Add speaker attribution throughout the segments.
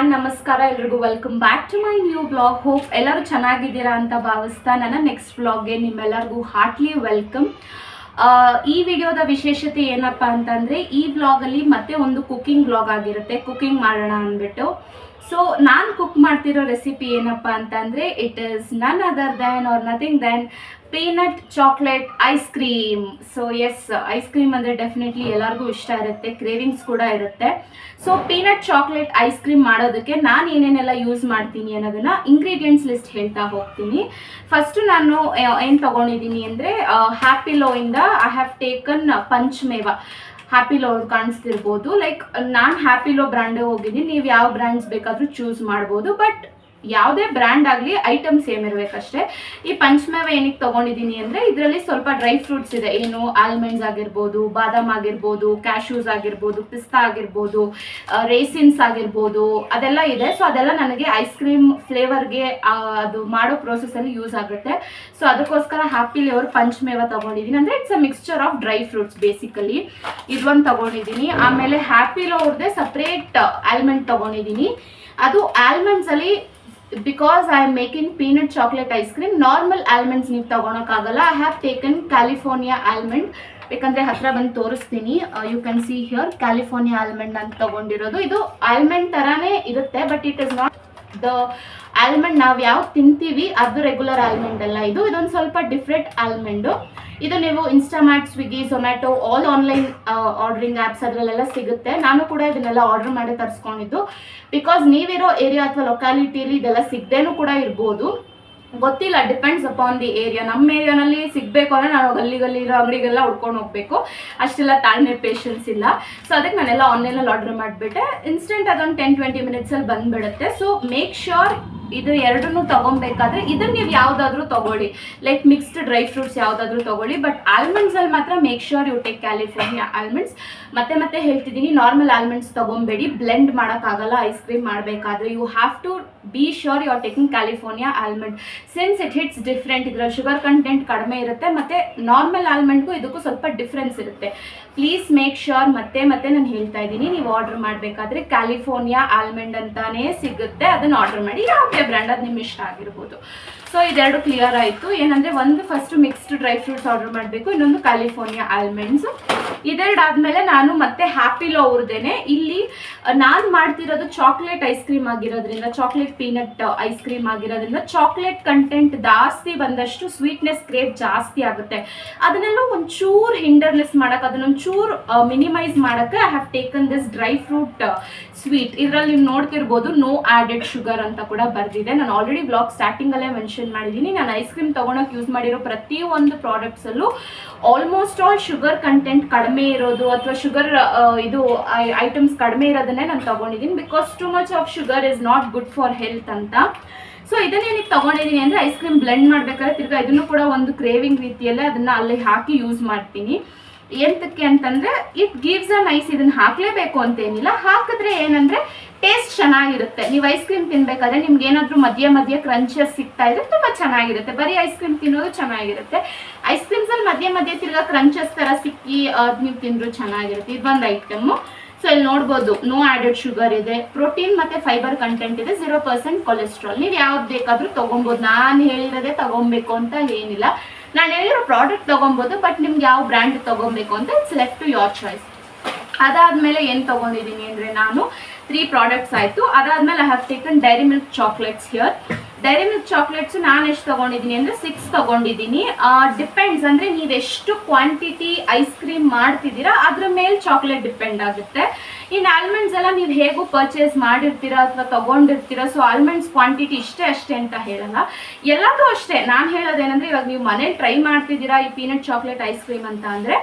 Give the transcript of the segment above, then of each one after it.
Speaker 1: And ನಮಸ್ಕಾರ ಎಲ್ರಿಗೂ welcome back to my new blog. Hope ಎಲ್ಲರೂ ಚೆನ್ನಾಗಿದ್ದೀರಾ ಅಂತ ಭಾವಿಸ್ತಾ ನನ್ನ ನೆಕ್ಸ್ಟ್ ಬ್ಲಾಗ್ಗೆ ನಿಮ್ಮೆಲ್ಲರಿಗೂ ಹಾರ್ಟ್ಲಿ ವೆಲ್ಕಮ್. ಈ ವಿಡಿಯೋದ ವಿಶೇಷತೆ ಏನಪ್ಪ ಅಂತಂದರೆ ಈ ಬ್ಲಾಗಲ್ಲಿ ಮತ್ತೆ ಒಂದು ಕುಕ್ಕಿಂಗ್ ಬ್ಲಾಗ್ ಆಗಿರುತ್ತೆ. ಕುಕ್ಕಿಂಗ್ ಮಾಡೋಣ ಅಂದ್ಬಿಟ್ಟು ಸೊ ನಾನು ಕುಕ್ ಮಾಡ್ತಿರೋ ರೆಸಿಪಿ ಏನಪ್ಪ ಅಂತಂದರೆ it is none other than or nothing than peanut chocolate ice cream. So yes, ice cream ಅಂದರೆ ಡೆಫಿನೆಟ್ಲಿ ಎಲ್ಲರಿಗೂ ಇಷ್ಟ ಇರುತ್ತೆ, ಕ್ರೇವಿಂಗ್ಸ್ ಕೂಡ ಇರುತ್ತೆ. So peanut chocolate ice cream ಮಾಡೋದಕ್ಕೆ ನಾನು ಏನೇನೆಲ್ಲ ಯೂಸ್ ಮಾಡ್ತೀನಿ ಅನ್ನೋದನ್ನ ಇಂಗ್ರೀಡಿಯೆಂಟ್ಸ್ ಲಿಸ್ಟ್ ಹೇಳ್ತಾ ಹೋಗ್ತೀನಿ. ಫಸ್ಟು ನಾನು ಏನು ತೊಗೊಂಡಿದ್ದೀನಿ ಅಂದರೆ ಹ್ಯಾಪಿಲೋ ಇಂದ I have taken Panchmeva. Happilo ಕಾಣಿಸ್ತಿರ್ಬೋದು, ಲೈಕ್ ನಾನು ಹ್ಯಾಪಿಲೋ ಬ್ರ್ಯಾಂಡಿಗೆ ಹೋಗಿದ್ದೀನಿ, ನೀವು ಯಾವ ಬ್ರ್ಯಾಂಡ್ಸ್ ಬೇಕಾದರೂ ಚೂಸ್ ಮಾಡ್ಬೋದು. ಬಟ್ ಯಾವುದೇ ಬ್ರ್ಯಾಂಡ್ ಆಗಲಿ ಐಟಮ್ ಸೇಮ್ ಇರಬೇಕಷ್ಟೇ. ಈ ಪಂಚ್ಮೇವ ಏನಕ್ಕೆ ತೊಗೊಂಡಿದ್ದೀನಿ ಅಂದರೆ ಇದರಲ್ಲಿ ಸ್ವಲ್ಪ ಡ್ರೈ ಫ್ರೂಟ್ಸ್ ಇದೆ. ಏನು ಆಲ್ಮಂಡ್ಸ್ ಆಗಿರ್ಬೋದು, ಬಾದಾಮ್ ಆಗಿರ್ಬೋದು, ಕ್ಯಾಶ್ಯೂಸ್ ಆಗಿರ್ಬೋದು, ಪಿಸ್ತಾ ಆಗಿರ್ಬೋದು, ರೇಸಿನ್ಸ್ ಆಗಿರ್ಬೋದು, ಅದೆಲ್ಲ ಇದೆ. ಸೊ ಅದೆಲ್ಲ ನನಗೆ ಐಸ್ ಕ್ರೀಮ್ ಫ್ಲೇವರ್ಗೆ ಅದು ಮಾಡೋ ಪ್ರೋಸೆಸ್ಸಲ್ಲಿ ಯೂಸ್ ಆಗುತ್ತೆ. ಸೊ ಅದಕ್ಕೋಸ್ಕರ ಹ್ಯಾಪಿಲಿ ಅವರು ಪಂಚ್ಮೇವ ತೊಗೊಂಡಿದ್ದೀನಿ. ಅಂದರೆ it's a mixture of dry fruits basically. ಇದೊಂದು ತೊಗೊಂಡಿದ್ದೀನಿ. ಆಮೇಲೆ ಹ್ಯಾಪಿಲೋ ಅವ್ರದ್ದೇ ಸಪ್ರೇಟ್ ಆಲ್ಮಂಡ್ ತೊಗೊಂಡಿದ್ದೀನಿ. ಅದು ಆಲ್ಮಂಡ್ಸಲ್ಲಿ because I am making peanut chocolate ice cream, normal almonds ನೀವು ತೊಗೊಳಕ್ಕಾಗಲ್ಲ. I have taken California almond. ಬೇಕಂದರೆ ಹತ್ರ ಬಂದು ತೋರಿಸ್ತೀನಿ. You can see here California almond ಅಂತ ತೊಗೊಂಡಿರೋದು. ಇದು ಆಲ್ಮಂಡ್ ಥರನೇ ಇರುತ್ತೆ, but it is not the almond ನಾವು ಯಾವ್ದು ತಿಂತೀವಿ ಅದು ರೆಗ್ಯುಲರ್ ಆಲ್ಮಂಡ್ ಅಲ್ಲ. ಇದೊಂದು ಸ್ವಲ್ಪ ಡಿಫ್ರೆಂಟ್ ಆಲ್ಮಂಡು. ಇದು ನೀವು Instamart, Swiggy, Zomato, all online ordering apps ಅದರಲ್ಲೆಲ್ಲ ಸಿಗುತ್ತೆ. ನಾನು ಕೂಡ ಇದನ್ನೆಲ್ಲ ಆರ್ಡರ್ ಮಾಡಿ ತರಿಸ್ಕೊಂಡಿದ್ದು. ಬಿಕಾಸ್ ನೀವಿರೋ ಏರಿಯಾ ಅಥವಾ ಲೊಕ್ಯಾಲಿಟಿಯಲ್ಲಿ ಇದೆಲ್ಲ ಸಿಗದೇನೂ ಕೂಡ ಇರ್ಬೋದು, ಗೊತ್ತಿಲ್ಲ, ಡಿಪೆಂಡ್ಸ್ ಅಪಾನ್ ದಿ ಏರಿಯಾ. ನಮ್ಮ ಏರಿಯಾನಲ್ಲಿ ಸಿಗಬೇಕು ಅಂದರೆ ನಾವು ಗಲ್ಲಿರೋ ಅಂಗಡಿಗೆಲ್ಲ ಹುಡ್ಕೊಂಡು ಹೋಗಬೇಕು, ಅಷ್ಟೆಲ್ಲ ತಾಳ್ಮೆ ಪೇಷನ್ಸ್ ಇಲ್ಲ. ಸೊ ಅದಕ್ಕೆ ನಾನೆಲ್ಲ ಆನ್ಲೈನಲ್ಲಿ ಆರ್ಡರ್ ಮಾಡಿಬಿಟ್ಟೆ. ಇನ್ಸ್ಟೆಂಟ್ ಅದೊಂದು 10-20 ಮಿನಿಟ್ಸಲ್ಲಿ ಬಂದುಬಿಡುತ್ತೆ. ಸೊ ಮೇಕ್ ಶ್ಯೂರ್ ಇದು ಎರಡನ್ನೂ ತೊಗೊಬೇಕಾದ್ರೆ ಇದನ್ನು ನೀವು ಯಾವುದಾದ್ರೂ ತೊಗೊಳ್ಳಿ, ಲೈಕ್ ಮಿಕ್ಸ್ಡ್ ಡ್ರೈ ಫ್ರೂಟ್ಸ್ ಯಾವುದಾದ್ರೂ ತೊಗೊಳ್ಳಿ. ಬಟ್ ಆಲ್ಮಂಡ್ಸಲ್ಲಿ ಮಾತ್ರ make sure you take California almonds. ಮತ್ತೆ ಹೇಳ್ತಿದ್ದೀನಿ, ನಾರ್ಮಲ್ ಆಲ್ಮಂಡ್ಸ್ ತೊಗೊಬೇಡಿ, ಬ್ಲೆಂಡ್ ಮಾಡೋಕ್ಕಾಗಲ್ಲ ಐಸ್ ಕ್ರೀಮ್ ಮಾಡಬೇಕಾದ್ರೆ. You have to be sure you are taking California almond since it hits different. ಇದರಲ್ಲಿ ಶುಗರ್ ಕಂಟೆಂಟ್ ಕಡಿಮೆ ಇರುತ್ತೆ, ಮತ್ತು ನಾರ್ಮಲ್ ಆಲ್ಮಂಡ್ಗೂ ಇದಕ್ಕೂ ಸ್ವಲ್ಪ ಡಿಫ್ರೆನ್ಸ್ ಇರುತ್ತೆ. ಪ್ಲೀಸ್ ಮೇಕ್ ಶ್ಯೂರ್ ಮತ್ತೆ ನಾನು ಹೇಳ್ತಾ ಇದ್ದೀನಿ, ನೀವು ಆರ್ಡರ್ ಮಾಡಬೇಕಾದ್ರೆ ಕ್ಯಾಲಿಫೋರ್ನಿಯಾ ಆಲ್ಮಂಡ್ ಅಂತಾನೇ ಸಿಗುತ್ತೆ, ಅದನ್ನು ಆರ್ಡರ್ ಮಾಡಿ. ಯಾವುದೇ ಬ್ರ್ಯಾಂಡ್ ಅದು ನಿಮ್ಗೆ ಇಷ್ಟ ಆಗಿರ್ಬೋದು. ಸೊ ಇದೆರಡು ಕ್ಲಿಯರ್ ಆಯಿತು. ಏನಂದರೆ ಒಂದು first mixed dry fruits order ಮಾಡಬೇಕು, ಇನ್ನೊಂದು ಕ್ಯಾಲಿಫೋರ್ನಿಯಾ ಆಲ್ಮಂಡ್ಸು. ಇದೆರಡಾದಮೇಲೆ ನಾನು ಮತ್ತೆ ಹ್ಯಾಪಿಲೋ ಅವ್ರದ್ದೇನೆ ಇಲ್ಲಿ ನಾನು ಮಾಡ್ತಿರೋದು ಚಾಕ್ಲೇಟ್ ಐಸ್ ಕ್ರೀಮ್ ಆಗಿರೋದ್ರಿಂದ, ಚಾಕ್ಲೇಟ್ ಪೀನಟ್ ಐಸ್ ಕ್ರೀಮ್ ಆಗಿರೋದ್ರಿಂದ ಚಾಕ್ಲೇಟ್ ಕಂಟೆಂಟ್ ಜಾಸ್ತಿ ಬಂದಷ್ಟು ಸ್ವೀಟ್ನೆಸ್ ಕ್ರೇವ್ ಜಾಸ್ತಿ ಆಗುತ್ತೆ. ಅದನ್ನೆಲ್ಲ ಒಂಚೂರು ಹಿಂಡರ್ನೆಸ್ ಮಾಡೋಕ್ಕೆ, ಅದನ್ನೊಂಚೂರು ಮಿನಿಮೈಸ್ ಮಾಡೋಕ್ಕೆ I have taken this dry fruit sweet. ಇದರಲ್ಲಿ ನೀವು ನೋಡ್ತಿರ್ಬೋದು ನೋ ಆ್ಯಡೆಡ್ ಶುಗರ್ ಅಂತ ಕೂಡ ಬರೆದಿದೆ. ನಾನು ಆಲ್ರೆಡಿ ಬ್ಲಾಗ್ ಸ್ಟಾರ್ಟಿಂಗಲ್ಲೇ ಮೆನ್ಷನ್ ಮಾಡಿದ್ದೀನಿ, ನಾನು ಐಸ್ ಕ್ರೀಮ್ ತೊಗೊಳಕ್ಕೆ ಯೂಸ್ ಮಾಡಿರೋ ಪ್ರತಿಯೊಂದು ಪ್ರಾಡಕ್ಟ್ಸಲ್ಲೂ ಆಲ್ಮೋಸ್ಟ್ ಆಲ್ ಶುಗರ್ ಕಂಟೆಂಟ್ ಕಡಿಮೆ ಇರೋದು ಅಥವಾ ಶುಗರ್ ಇದು ಐಟಮ್ಸ್ ಕಡಿಮೆ ಇರೋದನ್ನೇ ನಾನು ತೊಗೊಂಡಿದ್ದೀನಿ. Because too much of sugar is not good for health ಅಂತ. ಸೊ ಇದನ್ನೇನಕ್ಕೆ ತೊಗೊಂಡಿದ್ದೀನಿ ಅಂದರೆ ಐಸ್ ಕ್ರೀಮ್ ಬ್ಲೆಂಡ್ ಮಾಡಬೇಕಾದ್ರೆ ತಿರ್ಗಾ ಇದನ್ನು ಕೂಡ ಒಂದು ಕ್ರೇವಿಂಗ್ ರೀತಿಯಲ್ಲೇ ಅದನ್ನು ಅಲ್ಲಿ ಹಾಕಿ ಯೂಸ್ ಮಾಡ್ತೀನಿ. ಎಂತಕ್ಕೆ ಅಂತಂದರೆ ಇಟ್ ಗಿವ್ಸ್ ಅ ನೈಸ್, ಇದನ್ನು ಹಾಕಲೇಬೇಕು ಅಂತೇನಿಲ್ಲ, ಹಾಕಿದ್ರೆ ಏನಂದರೆ ಟೇಸ್ಟ್ ಚೆನ್ನಾಗಿರುತ್ತೆ. ನೀವು ಐಸ್ ಕ್ರೀಮ್ ತಿನ್ನಬೇಕಾದ್ರೆ ನಿಮ್ಗೆ ಏನಾದರೂ ಮಧ್ಯ ಕ್ರಂಚಸ್ ಸಿಗ್ತಾ ಇದ್ರೆ ತುಂಬ ಚೆನ್ನಾಗಿರುತ್ತೆ. ಬರೀ ಐಸ್ ಕ್ರೀಮ್ ತಿನ್ನೋದು ಚೆನ್ನಾಗಿರುತ್ತೆ. ಐಸ್ ಕ್ರೀಮ್ಸಲ್ಲಿ ಮಧ್ಯ ತಿರ್ಗಾ ಕ್ರಂಚಸ್ ಥರ ಸಿಕ್ಕಿ ನೀವು ತಿಂದರೂ ಚೆನ್ನಾಗಿರುತ್ತೆ. ಇದೊಂದು ಐಟಮು. ಸೊ ಇಲ್ಲಿ ನೋಡ್ಬೋದು ನೋ ಆ್ಯಡೆಡ್ ಶುಗರ್ ಇದೆ, ಪ್ರೋಟೀನ್ ಮತ್ತು ಫೈಬರ್ ಕಂಟೆಂಟ್ ಇದೆ, 0% ಕೊಲೆಸ್ಟ್ರಾಲ್. ನೀವು ಯಾವ್ದು ಬೇಕಾದರೂ ತೊಗೊಬೋದು. ನಾನು ಹೇಳಿರೋದೇ ತೊಗೊಬೇಕು ಅಂತ ಏನಿಲ್ಲ, ನಾನು ಹೇಳಿರೋ ಪ್ರಾಡಕ್ಟ್ ತೊಗೊಬೋದು. ಬಟ್ ನಿಮ್ಗೆ ಯಾವ ಬ್ರ್ಯಾಂಡ್ ತೊಗೊಬೇಕು ಅಂತ it's left to your choice. ಅದಾದಮೇಲೆ ಏನು ತೊಗೊಂಡಿದ್ದೀನಿ ಅಂದರೆ ನಾನು 3 ಪ್ರಾಡಕ್ಟ್ಸ್ ಆಯಿತು. ಅದಾದಮೇಲೆ I have taken Dairy Milk chocolates here. Dairy Milk chocolates ನಾನು ಎಷ್ಟು ತೊಗೊಂಡಿದ್ದೀನಿ ಅಂದರೆ 6 ತೊಗೊಂಡಿದ್ದೀನಿ. ಡಿಪೆಂಡ್ಸ್, ಅಂದರೆ ನೀವೆಷ್ಟು ಕ್ವಾಂಟಿಟಿ ಐಸ್ ಕ್ರೀಮ್ ಮಾಡ್ತಿದ್ದೀರಾ ಅದ್ರ ಮೇಲೆ ಚಾಕ್ಲೇಟ್ ಡಿಪೆಂಡ್ ಆಗುತ್ತೆ. ಇನ್ನು ಆಲ್ಮಂಡ್ಸ್ ಎಲ್ಲ ನೀವು ಹೇಗೂ ಪರ್ಚೇಸ್ ಮಾಡಿರ್ತೀರಾ ಅಥವಾ ತೊಗೊಂಡಿರ್ತೀರಾ. ಸೊ ಆಲ್ಮಂಡ್ಸ್ ಕ್ವಾಂಟಿಟಿ ಅಷ್ಟೇ ಅಂತ ಹೇಳಲ್ಲ, ಎಲ್ಲದೂ ಅಷ್ಟೇ. ನಾನು ಹೇಳೋದೇನೆಂದರೆ ಇವಾಗ ನೀವು ಮನೇಲಿ ಟ್ರೈ ಮಾಡ್ತಿದ್ದೀರಾ ಈ ಪೀನಟ್ ಚಾಕ್ಲೇಟ್ ಐಸ್ ಕ್ರೀಮ್ ಅಂತ ಅಂದರೆ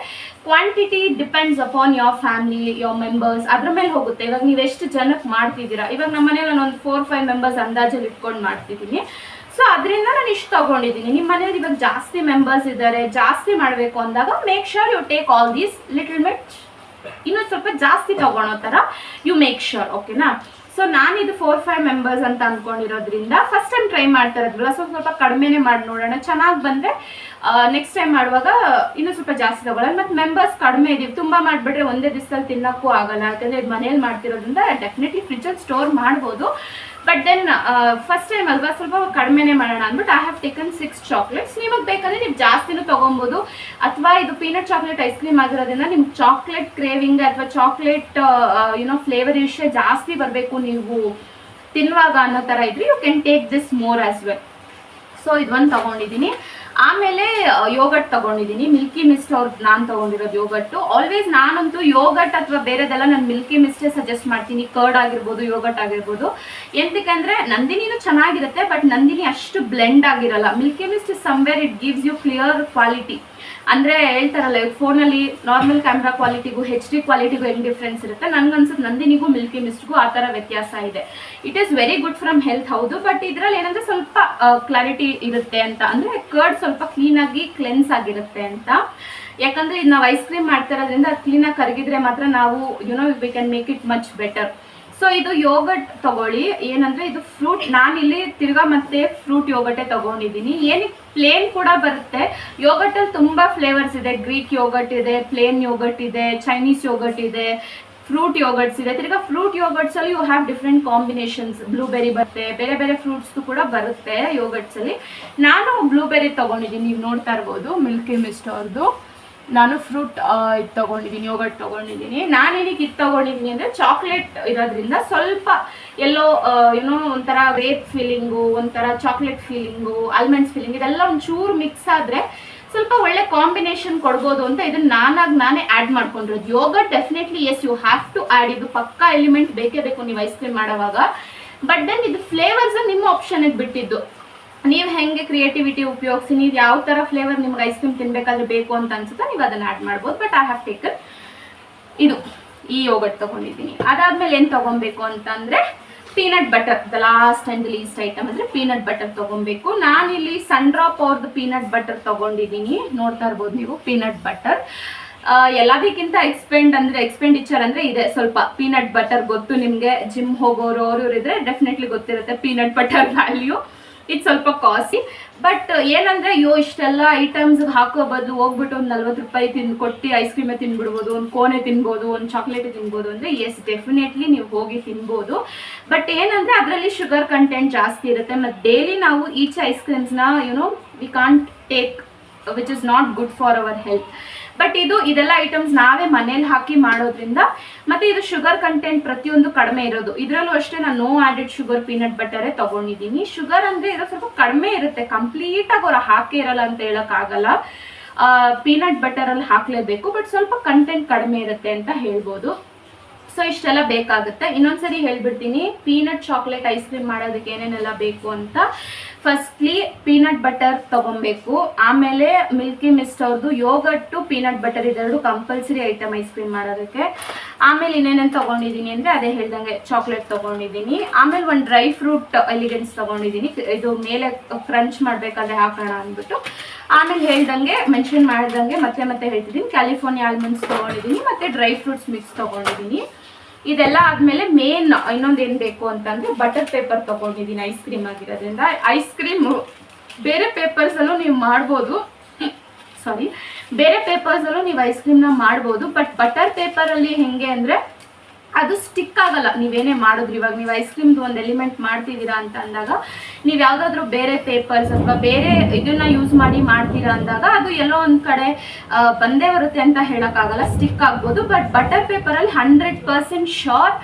Speaker 1: quantity depends upon your family, your members, ಅದ್ರ ಮೇಲೆ ಹೋಗುತ್ತೆ. ಇವಾಗ ನೀವು ಎಷ್ಟು ಜನಕ್ಕೆ ಮಾಡ್ತಿದ್ದೀರಾ. ಇವಾಗ ನಮ್ಮ ಮನೇಲಿ ನಾನು ಒಂದು 4-5 ಮೆಂಬರ್ಸ್ ಅಂದಾಜಲ್ಲಿ ಇಟ್ಕೊಂಡು ಮಾಡ್ತಿದ್ದೀನಿ. ಸೊ ಅದರಿಂದ ನಾನು ಇಷ್ಟು ತೊಗೊಂಡಿದ್ದೀನಿ. ನಿಮ್ಮ ಮನೇಲಿ ಇವಾಗ ಜಾಸ್ತಿ ಮೆಂಬರ್ಸ್ ಇದ್ದಾರೆ, ಜಾಸ್ತಿ ಮಾಡಬೇಕು ಅಂದಾಗ make sure you take all these little bit, ಇನ್ನೂ ಸ್ವಲ್ಪ ಜಾಸ್ತಿ ತೊಗೊಳೋ ಥರ ಯು ಮೇಕ್ ಶ್ಯೂರ್, ಓಕೆನಾ. ಸೊ ನಾನಿದು 4-5 ಮೆಂಬರ್ಸ್ ಅಂತ ಅಂದ್ಕೊಂಡಿರೋದ್ರಿಂದ ಫಸ್ಟ್ ಟೈಮ್ ಟ್ರೈ ಮಾಡ್ತಾ ಇರೋದ್ರಲ್ಲ ಸ್ವಲ್ಪ ಕಡಿಮೆನೇ ಮಾಡಿ ನೋಡೋಣ. ಚೆನ್ನಾಗಿ ಬಂದರೆ ನೆಕ್ಸ್ಟ್ ಟೈಮ್ ಮಾಡುವಾಗ ಇನ್ನೂ ಸ್ವಲ್ಪ ಜಾಸ್ತಿ ತಗೊಳ್ಳೋಣ. ಮತ್ತು ಮೆಂಬರ್ಸ್ ಕಡಿಮೆ ಇದೀವಿ, ತುಂಬ ಮಾಡಿಬಿಟ್ರೆ ಒಂದೇ ದಿವಸದಲ್ಲಿ ತಿನ್ನೋಕ್ಕೂ ಆಗಲ್ಲ. ಯಾಕಂದರೆ ಇದು ಮನೇಲಿ ಮಾಡ್ತಿರೋದ್ರಿಂದ ಡೆಫಿನೆಟ್ಲಿ ಫ್ರಿಜ್ಜಲ್ಲಿ ಸ್ಟೋರ್ ಮಾಡ್ಬೋದು. ಬಟ್ ದೆನ್ ಫಸ್ಟ್ ಟೈಮ್ ಅಲ್ವಾ, ಸ್ವಲ್ಪ ಕಡಿಮೆನೇ ಮಾಡೋಣ ಅಂದ್ಬಿಟ್ಟು ಐ ಹ್ಯಾವ್ ಟೇಕನ್ 6 ಚಾಕ್ಲೇಟ್ಸ್. ನಿಮಗೆ ಬೇಕಂದರೆ ನೀವು ಜಾಸ್ತಿನೂ ತೊಗೊಬೋದು. ಅಥವಾ ಇದು ಪೀನಟ್ ಚಾಕ್ಲೇಟ್ ಐಸ್ ಕ್ರೀಮ್ ಆಗಿರೋದ್ರಿಂದ ನಿಮ್ಗೆ ಚಾಕ್ಲೇಟ್ ಕ್ರೇವಿಂಗ್ ಅಥವಾ ಚಾಕ್ಲೇಟ್ ಫ್ಲೇವರ್ ವಿಷಯ ಜಾಸ್ತಿ ಬರಬೇಕು ನೀವು ತಿನ್ನುವಾಗ ಅನ್ನೋ ಥರ ಇದ್ರೆ you can take this more as well. So ಇದೊಂದು ತೊಗೊಂಡಿದ್ದೀನಿ. ಆಮೇಲೆ ಯೋಗಟ್ ತೊಗೊಂಡಿದ್ದೀನಿ. ಮಿಲ್ಕಿ ಮಿಸ್ಟ್ ಅವ್ರದ್ದು ನಾನು ತೊಗೊಂಡಿರೋದು ಯೋಗಟ್ಟು. ಆಲ್ವೇಸ್ ನಾನಂತೂ ಯೋಗಟ್ ಅಥವಾ ಬೇರೆದೆಲ್ಲ ನಾನು ಮಿಲ್ಕಿ ಮಿಸ್ಟೇ ಸಜೆಸ್ಟ್ ಮಾಡ್ತೀನಿ. ಕರ್ಡ್ ಆಗಿರ್ಬೋದು, ಯೋಗಟ್ ಆಗಿರ್ಬೋದು. ಎಂತಕ್ಕಂದರೆ ನಂದಿನಿನೂ ಚೆನ್ನಾಗಿರುತ್ತೆ, ಬಟ್ ನಂದಿನಿ ಅಷ್ಟು ಬ್ಲೆಂಡ್ ಆಗಿರಲ್ಲ. Milky Mist somewhere it gives you clear quality. ಅಂದರೆ ಹೇಳ್ತಾರಲ್ಲ, ಫೋನಲ್ಲಿ ನಾರ್ಮಲ್ ಕ್ಯಾಮ್ರಾ ಕ್ವಾಲಿಟಿಗೂ HD ಕ್ವಾಲಿಟಿಗೂ ಹೆಂಗೆ ಡಿಫ್ರೆನ್ಸ್ ಇರುತ್ತೆ, ನನಗನ್ಸುತ್ತೆ ನಂದಿನಿಗೂ ಮಿಲ್ಕಿ ಮಿಸ್ಟ್ಗೂ ಆ ಥರ ವ್ಯತ್ಯಾಸ ಇದೆ. It is very good from health, ಹೌದು. ಬಟ್ ಇದರಲ್ಲಿ ಏನಂದರೆ ಸ್ವಲ್ಪ ಕ್ಲಾರಿಟಿ ಇರುತ್ತೆ ಅಂತ, ಅಂದರೆ ಕರ್ಡ್ ಸ್ವಲ್ಪ ಕ್ಲೀನಾಗಿ ಕ್ಲೆನ್ಸ್ ಆಗಿರುತ್ತೆ ಅಂತ. ಯಾಕಂದರೆ ಇದು ನಾವು ಐಸ್ ಕ್ರೀಮ್ ಮಾಡ್ತಾ ಇರೋದ್ರಿಂದ ಅದು ಕ್ಲೀನಾಗಿ ಕರಗಿದ್ರೆ ಮಾತ್ರ ನಾವು we can make it much better. So ಇದು ಯೋಗಟ್ ತಗೊಳ್ಳಿ. ಏನಂದರೆ ಇದು ಫ್ರೂಟ್, ನಾನಿಲ್ಲಿ ತಿರ್ಗಾ ಮತ್ತೆ ಫ್ರೂಟ್ ಯೋಗಟೇ ತಗೊಂಡಿದ್ದೀನಿ. ಏನಕ್ಕೆ ಪ್ಲೇನ್ ಕೂಡ ಬರುತ್ತೆ. ಯೋಗಟಲ್ಲಿ ತುಂಬ ಫ್ಲೇವರ್ಸ್ ಇದೆ. ಗ್ರೀಕ್ ಯೋಗಟ್ ಇದೆ, ಪ್ಲೇನ್ ಯೋಗಟ್ ಇದೆ, ಚೈನೀಸ್ ಯೋಗಟ್ ಇದೆ, ಫ್ರೂಟ್ ಯೋಗಟ್ಸ್ ಇದೆ. ತಿರ್ಗಾ ಫ್ರೂಟ್ ಯೋಗಟ್ಸಲ್ಲಿ you have different combinations. Blueberry ಬರುತ್ತೆ, ಬೇರೆ ಬೇರೆ ಫ್ರೂಟ್ಸ್ದು ಕೂಡ ಬರುತ್ತೆ ಯೋಗಟ್ಸಲ್ಲಿ. ನಾನು ಬ್ಲೂಬೆರಿ ತೊಗೊಂಡಿದ್ದೀನಿ, ನೀವು ನೋಡ್ತಾ ಇರ್ಬೋದು ಮಿಲ್ಕಿ ಮಿಸ್ಟ್ ಅವ್ರದ್ದು. ನಾನು ಫ್ರೂಟ್ ಇದು ತೊಗೊಂಡಿದ್ದೀನಿ, ಯೋಗಟ್ ತೊಗೊಂಡಿದ್ದೀನಿ. ನಾನೇನಕ್ಕೆ ಇದು ತೊಗೊಂಡಿದ್ದೀನಿ ಅಂದರೆ ಚಾಕ್ಲೇಟ್ ಇರೋದ್ರಿಂದ ಸ್ವಲ್ಪ ಎಲ್ಲೋ ಒಂಥರ ವೇಪ್ ಫೀಲಿಂಗು, ಒಂಥರ ಚಾಕ್ಲೇಟ್ ಫೀಲಿಂಗು, ಆಲ್ಮಂಡ್ಸ್ ಫೀಲಿಂಗ್ ಇದೆಲ್ಲ ಒಂಚೂರು ಮಿಕ್ಸ್ ಆದರೆ ಸ್ವಲ್ಪ ಒಳ್ಳೆ ಕಾಂಬಿನೇಷನ್ ಕೊಡ್ಬೋದು ಅಂತ ಇದನ್ನು ನಾನೇ ಆ್ಯಡ್ ಮಾಡ್ಕೊಂಡಿರೋದು. Yoghurt definitely yes you have to add. ಇದು ಪಕ್ಕಾ ಎಲಿಮೆಂಟ್ ಬೇಕೇ ಬೇಕು ನೀವು ಐಸ್ ಕ್ರೀಮ್ ಮಾಡೋವಾಗ. ಬಟ್ ದೆನ್ ಇದು ಫ್ಲೇವರ್ಸ್ ನಿಮ್ಮ ಆಪ್ಷನ್ಗೆ ಬಿಟ್ಟಿದ್ದು. ನೀವು ಹೆಂಗೆ ಕ್ರಿಯೇಟಿವಿಟಿ ಉಪಯೋಗಿಸಿ ನೀವು ಯಾವ ಥರ ಫ್ಲೇವರ್ ನಿಮ್ಗೆ ಐಸ್ ಕ್ರೀಮ್ ತಿನ್ನಬೇಕಾದ್ರೆ ಬೇಕು ಅಂತ ಅನ್ಸುತ್ತೆ ನೀವು ಅದನ್ನು ಆ್ಯಡ್ ಮಾಡ್ಬೋದು. ಬಟ್ ಐ ಹ್ಯಾವ್ ಟೇಕನ್ ಈ ಯೋಗಟ್ ತೊಗೊಂಡಿದ್ದೀನಿ. ಅದಾದಮೇಲೆ ಏನು ತೊಗೊಬೇಕು ಅಂತಂದರೆ peanut butter. The last and the least item ಅಂದರೆ ಪೀನಟ್ ಬಟರ್ ತೊಗೊಬೇಕು. ನಾನಿಲ್ಲಿ ಸನ್ಡ್ರಾಪ್ ಅವ್ರದ್ದು ಪೀನಟ್ ಬಟರ್ ತೊಗೊಂಡಿದ್ದೀನಿ. ನೋಡ್ತಾ ಇರ್ಬೋದು ನೀವು ಪೀನಟ್ ಬಟರ್. ಎಲ್ಲದಕ್ಕಿಂತ ಎಕ್ಸ್ಪೆಂಡಿಚರ್ ಅಂದರೆ ಇದೆ ಸ್ವಲ್ಪ. ಪೀನಟ್ ಬಟರ್ ಗೊತ್ತು ನಿಮಗೆ, ಜಿಮ್ ಹೋಗೋರು ಅವರು ಇದ್ರೆ ಡೆಫಿನೆಟ್ಲಿ ಗೊತ್ತಿರುತ್ತೆ ಪೀನಟ್ ಬಟರ್ ವ್ಯಾಲ್ಯೂ. ಇದು ಸ್ವಲ್ಪ ಕಾಸ್ಟ್ಲಿ. ಬಟ್ ಏನಂದರೆ ಇಷ್ಟೆಲ್ಲ ಐಟಮ್ಸ್ ಹಾಕೋ ಬದಲು ಹೋಗ್ಬಿಟ್ಟು ಒಂದು 40 ರೂಪಾಯಿ ಕೊಟ್ಟು ಐಸ್ ಕ್ರೀಮೇ ತಿನ್ಬಿಡ್ಬೋದು, ಒಂದು ಕೋನೆ ತಿನ್ಬೋದು, ಒಂದು ಚಾಕ್ಲೇಟೇ ತಿನ್ಬೋದು ಅಂದರೆ ಎಸ್ ಡೆಫಿನೆಟ್ಲಿ ನೀವು ಹೋಗಿ ತಿನ್ಬೋದು. ಬಟ್ ಏನಂದರೆ ಅದರಲ್ಲಿ ಶುಗರ್ ಕಂಟೆಂಟ್ ಜಾಸ್ತಿ ಇರುತ್ತೆ. ಮತ್ತು ಡೈಲಿ ನಾವು ಈಚ್ ಐಸ್ ಕ್ರೀಮ್ಸ್ನ we can't take which is not good for our health. But ಇದೆಲ್ಲ ಐಟಮ್ಸ್ ನಾವೇ ಮನೇಲಿ ಹಾಕಿ ಮಾಡೋದ್ರಿಂದ, ಮತ್ತು ಇದು ಶುಗರ್ ಕಂಟೆಂಟ್ ಪ್ರತಿಯೊಂದು ಕಡಿಮೆ ಇರೋದು. ಇದರಲ್ಲೂ ಅಷ್ಟೇ ನಾನು ನೋ ಆ್ಯಡೆಡ್ ಶುಗರ್ ಪೀನಟ್ ಬಟರೇ ತೊಗೊಂಡಿದ್ದೀನಿ. ಶುಗರ್ ಅಂದರೆ ಇದು ಸ್ವಲ್ಪ ಕಡಿಮೆ ಇರುತ್ತೆ, ಕಂಪ್ಲೀಟಾಗಿ ಅವ್ರು ಹಾಕೇ ಇರಲ್ಲ ಅಂತ ಹೇಳೋಕ್ಕಾಗಲ್ಲ. ಪೀನಟ್ ಬಟರಲ್ಲಿ ಹಾಕಲೇಬೇಕು, ಬಟ್ ಸ್ವಲ್ಪ ಕಂಟೆಂಟ್ ಕಡಿಮೆ ಇರುತ್ತೆ ಅಂತ ಹೇಳ್ಬೋದು. ಸೊ ಇಷ್ಟೆಲ್ಲ ಬೇಕಾಗುತ್ತೆ. ಇನ್ನೊಂದ್ಸರಿ ಹೇಳ್ಬಿಡ್ತೀನಿ ಪೀನಟ್ ಚಾಕ್ಲೇಟ್ ಐಸ್ ಕ್ರೀಮ್ ಮಾಡೋದಕ್ಕೆ ಏನೇನೆಲ್ಲ ಬೇಕು ಅಂತ. ಫಸ್ಟ್ಲಿ ಪೀನಟ್ ಬಟರ್ ತೊಗೊಬೇಕು. ಆಮೇಲೆ ಮಿಲ್ಕಿ ಮಿಸ್ಟ್ ಅವ್ರದ್ದು ಯೋಗಟ್ಟು ಪೀನಟ್ ಬಟರ್ ಇದೆರಡು ಕಂಪಲ್ಸರಿ ಐಟಮ್ ಐಸ್ ಕ್ರೀಮ್ ಮಾಡೋದಕ್ಕೆ. ಆಮೇಲೆ ಇನ್ನೇನೇನು ತೊಗೊಂಡಿದ್ದೀನಿ ಅಂದರೆ ಅದೇ ಹೇಳ್ದಂಗೆ ಚಾಕ್ಲೇಟ್ ತೊಗೊಂಡಿದ್ದೀನಿ. ಆಮೇಲೆ ಒಂದು ಡ್ರೈ ಫ್ರೂಟ್ ಎಲಿಗೆನ್ಸ್ ತೊಗೊಂಡಿದ್ದೀನಿ. ಇದು ಮೇಲೆ ಕ್ರಂಚ್ ಮಾಡಬೇಕಾದ್ರೆ ಹಾಕೋಣ ಅಂದ್ಬಿಟ್ಟು. ಆಮೇಲೆ ಹೇಳ್ದಂಗೆ ಮೆನ್ಷನ್ ಮಾಡ್ದಂಗೆ ಮತ್ತೆ ಹೇಳ್ತಿದ್ದೀನಿ ಕ್ಯಾಲಿಫೋರ್ನಿಯಾ ಆಲ್ಮಂಡ್ಸ್ ತೊಗೊಂಡಿದ್ದೀನಿ, ಮತ್ತು ಡ್ರೈ ಫ್ರೂಟ್ಸ್ ಮಿಕ್ಸ್ ತೊಗೊಂಡಿದ್ದೀನಿ. ಇದೆಲ್ಲ ಆದಮೇಲೆ ಮೇನ್ ಇನ್ನೊಂದು ಏನು ಬೇಕು ಅಂತಂದರೆ ಬಟರ್ ಪೇಪರ್ ತೊಗೊಂಡಿದ್ದೀನಿ. ಐಸ್ ಕ್ರೀಮ್ ಆಗಿರೋದ್ರಿಂದ ಐಸ್ ಕ್ರೀಮು ಬೇರೆ ಪೇಪರ್ಸಲ್ಲೂ ನೀವು ಮಾಡ್ಬೋದು, ಬೇರೆ ಪೇಪರ್ಸಲ್ಲೂ ನೀವು ಐಸ್ ಕ್ರೀಮ್ನ ಮಾಡ್ಬೋದು. ಬಟ್ ಬಟರ್ ಪೇಪರಲ್ಲಿ ಹೆಂಗೆ ಅಂದರೆ ಅದು ಸ್ಟಿಕ್ ಆಗಲ್ಲ ನೀವೇನೇ ಮಾಡಿದ್ರು. ಇವಾಗ ನೀವು ಐಸ್ ಕ್ರೀಮ್ದು ಒಂದು ಎಲಿಮೆಂಟ್ ಮಾಡ್ತಿದ್ದೀರಾ ಅಂತ ಅಂದಾಗ ನೀವು ಯಾವುದಾದ್ರೂ ಬೇರೆ ಪೇಪರ್ಸ್ ಅಥವಾ ಬೇರೆ ಇದನ್ನ ಯೂಸ್ ಮಾಡಿ ಮಾಡ್ತೀರಾ ಅಂದಾಗ ಅದು ಎಲ್ಲೋ ಒಂದು ಕಡೆ ಬಂದೇ ಬರುತ್ತೆ ಅಂತ ಹೇಳೋಕ್ಕಾಗಲ್ಲ, ಸ್ಟಿಕ್ ಆಗ್ಬೋದು. ಬಟ್ ಬಟರ್ ಪೇಪರಲ್ಲಿ 100% ಶ್ಯೂರ್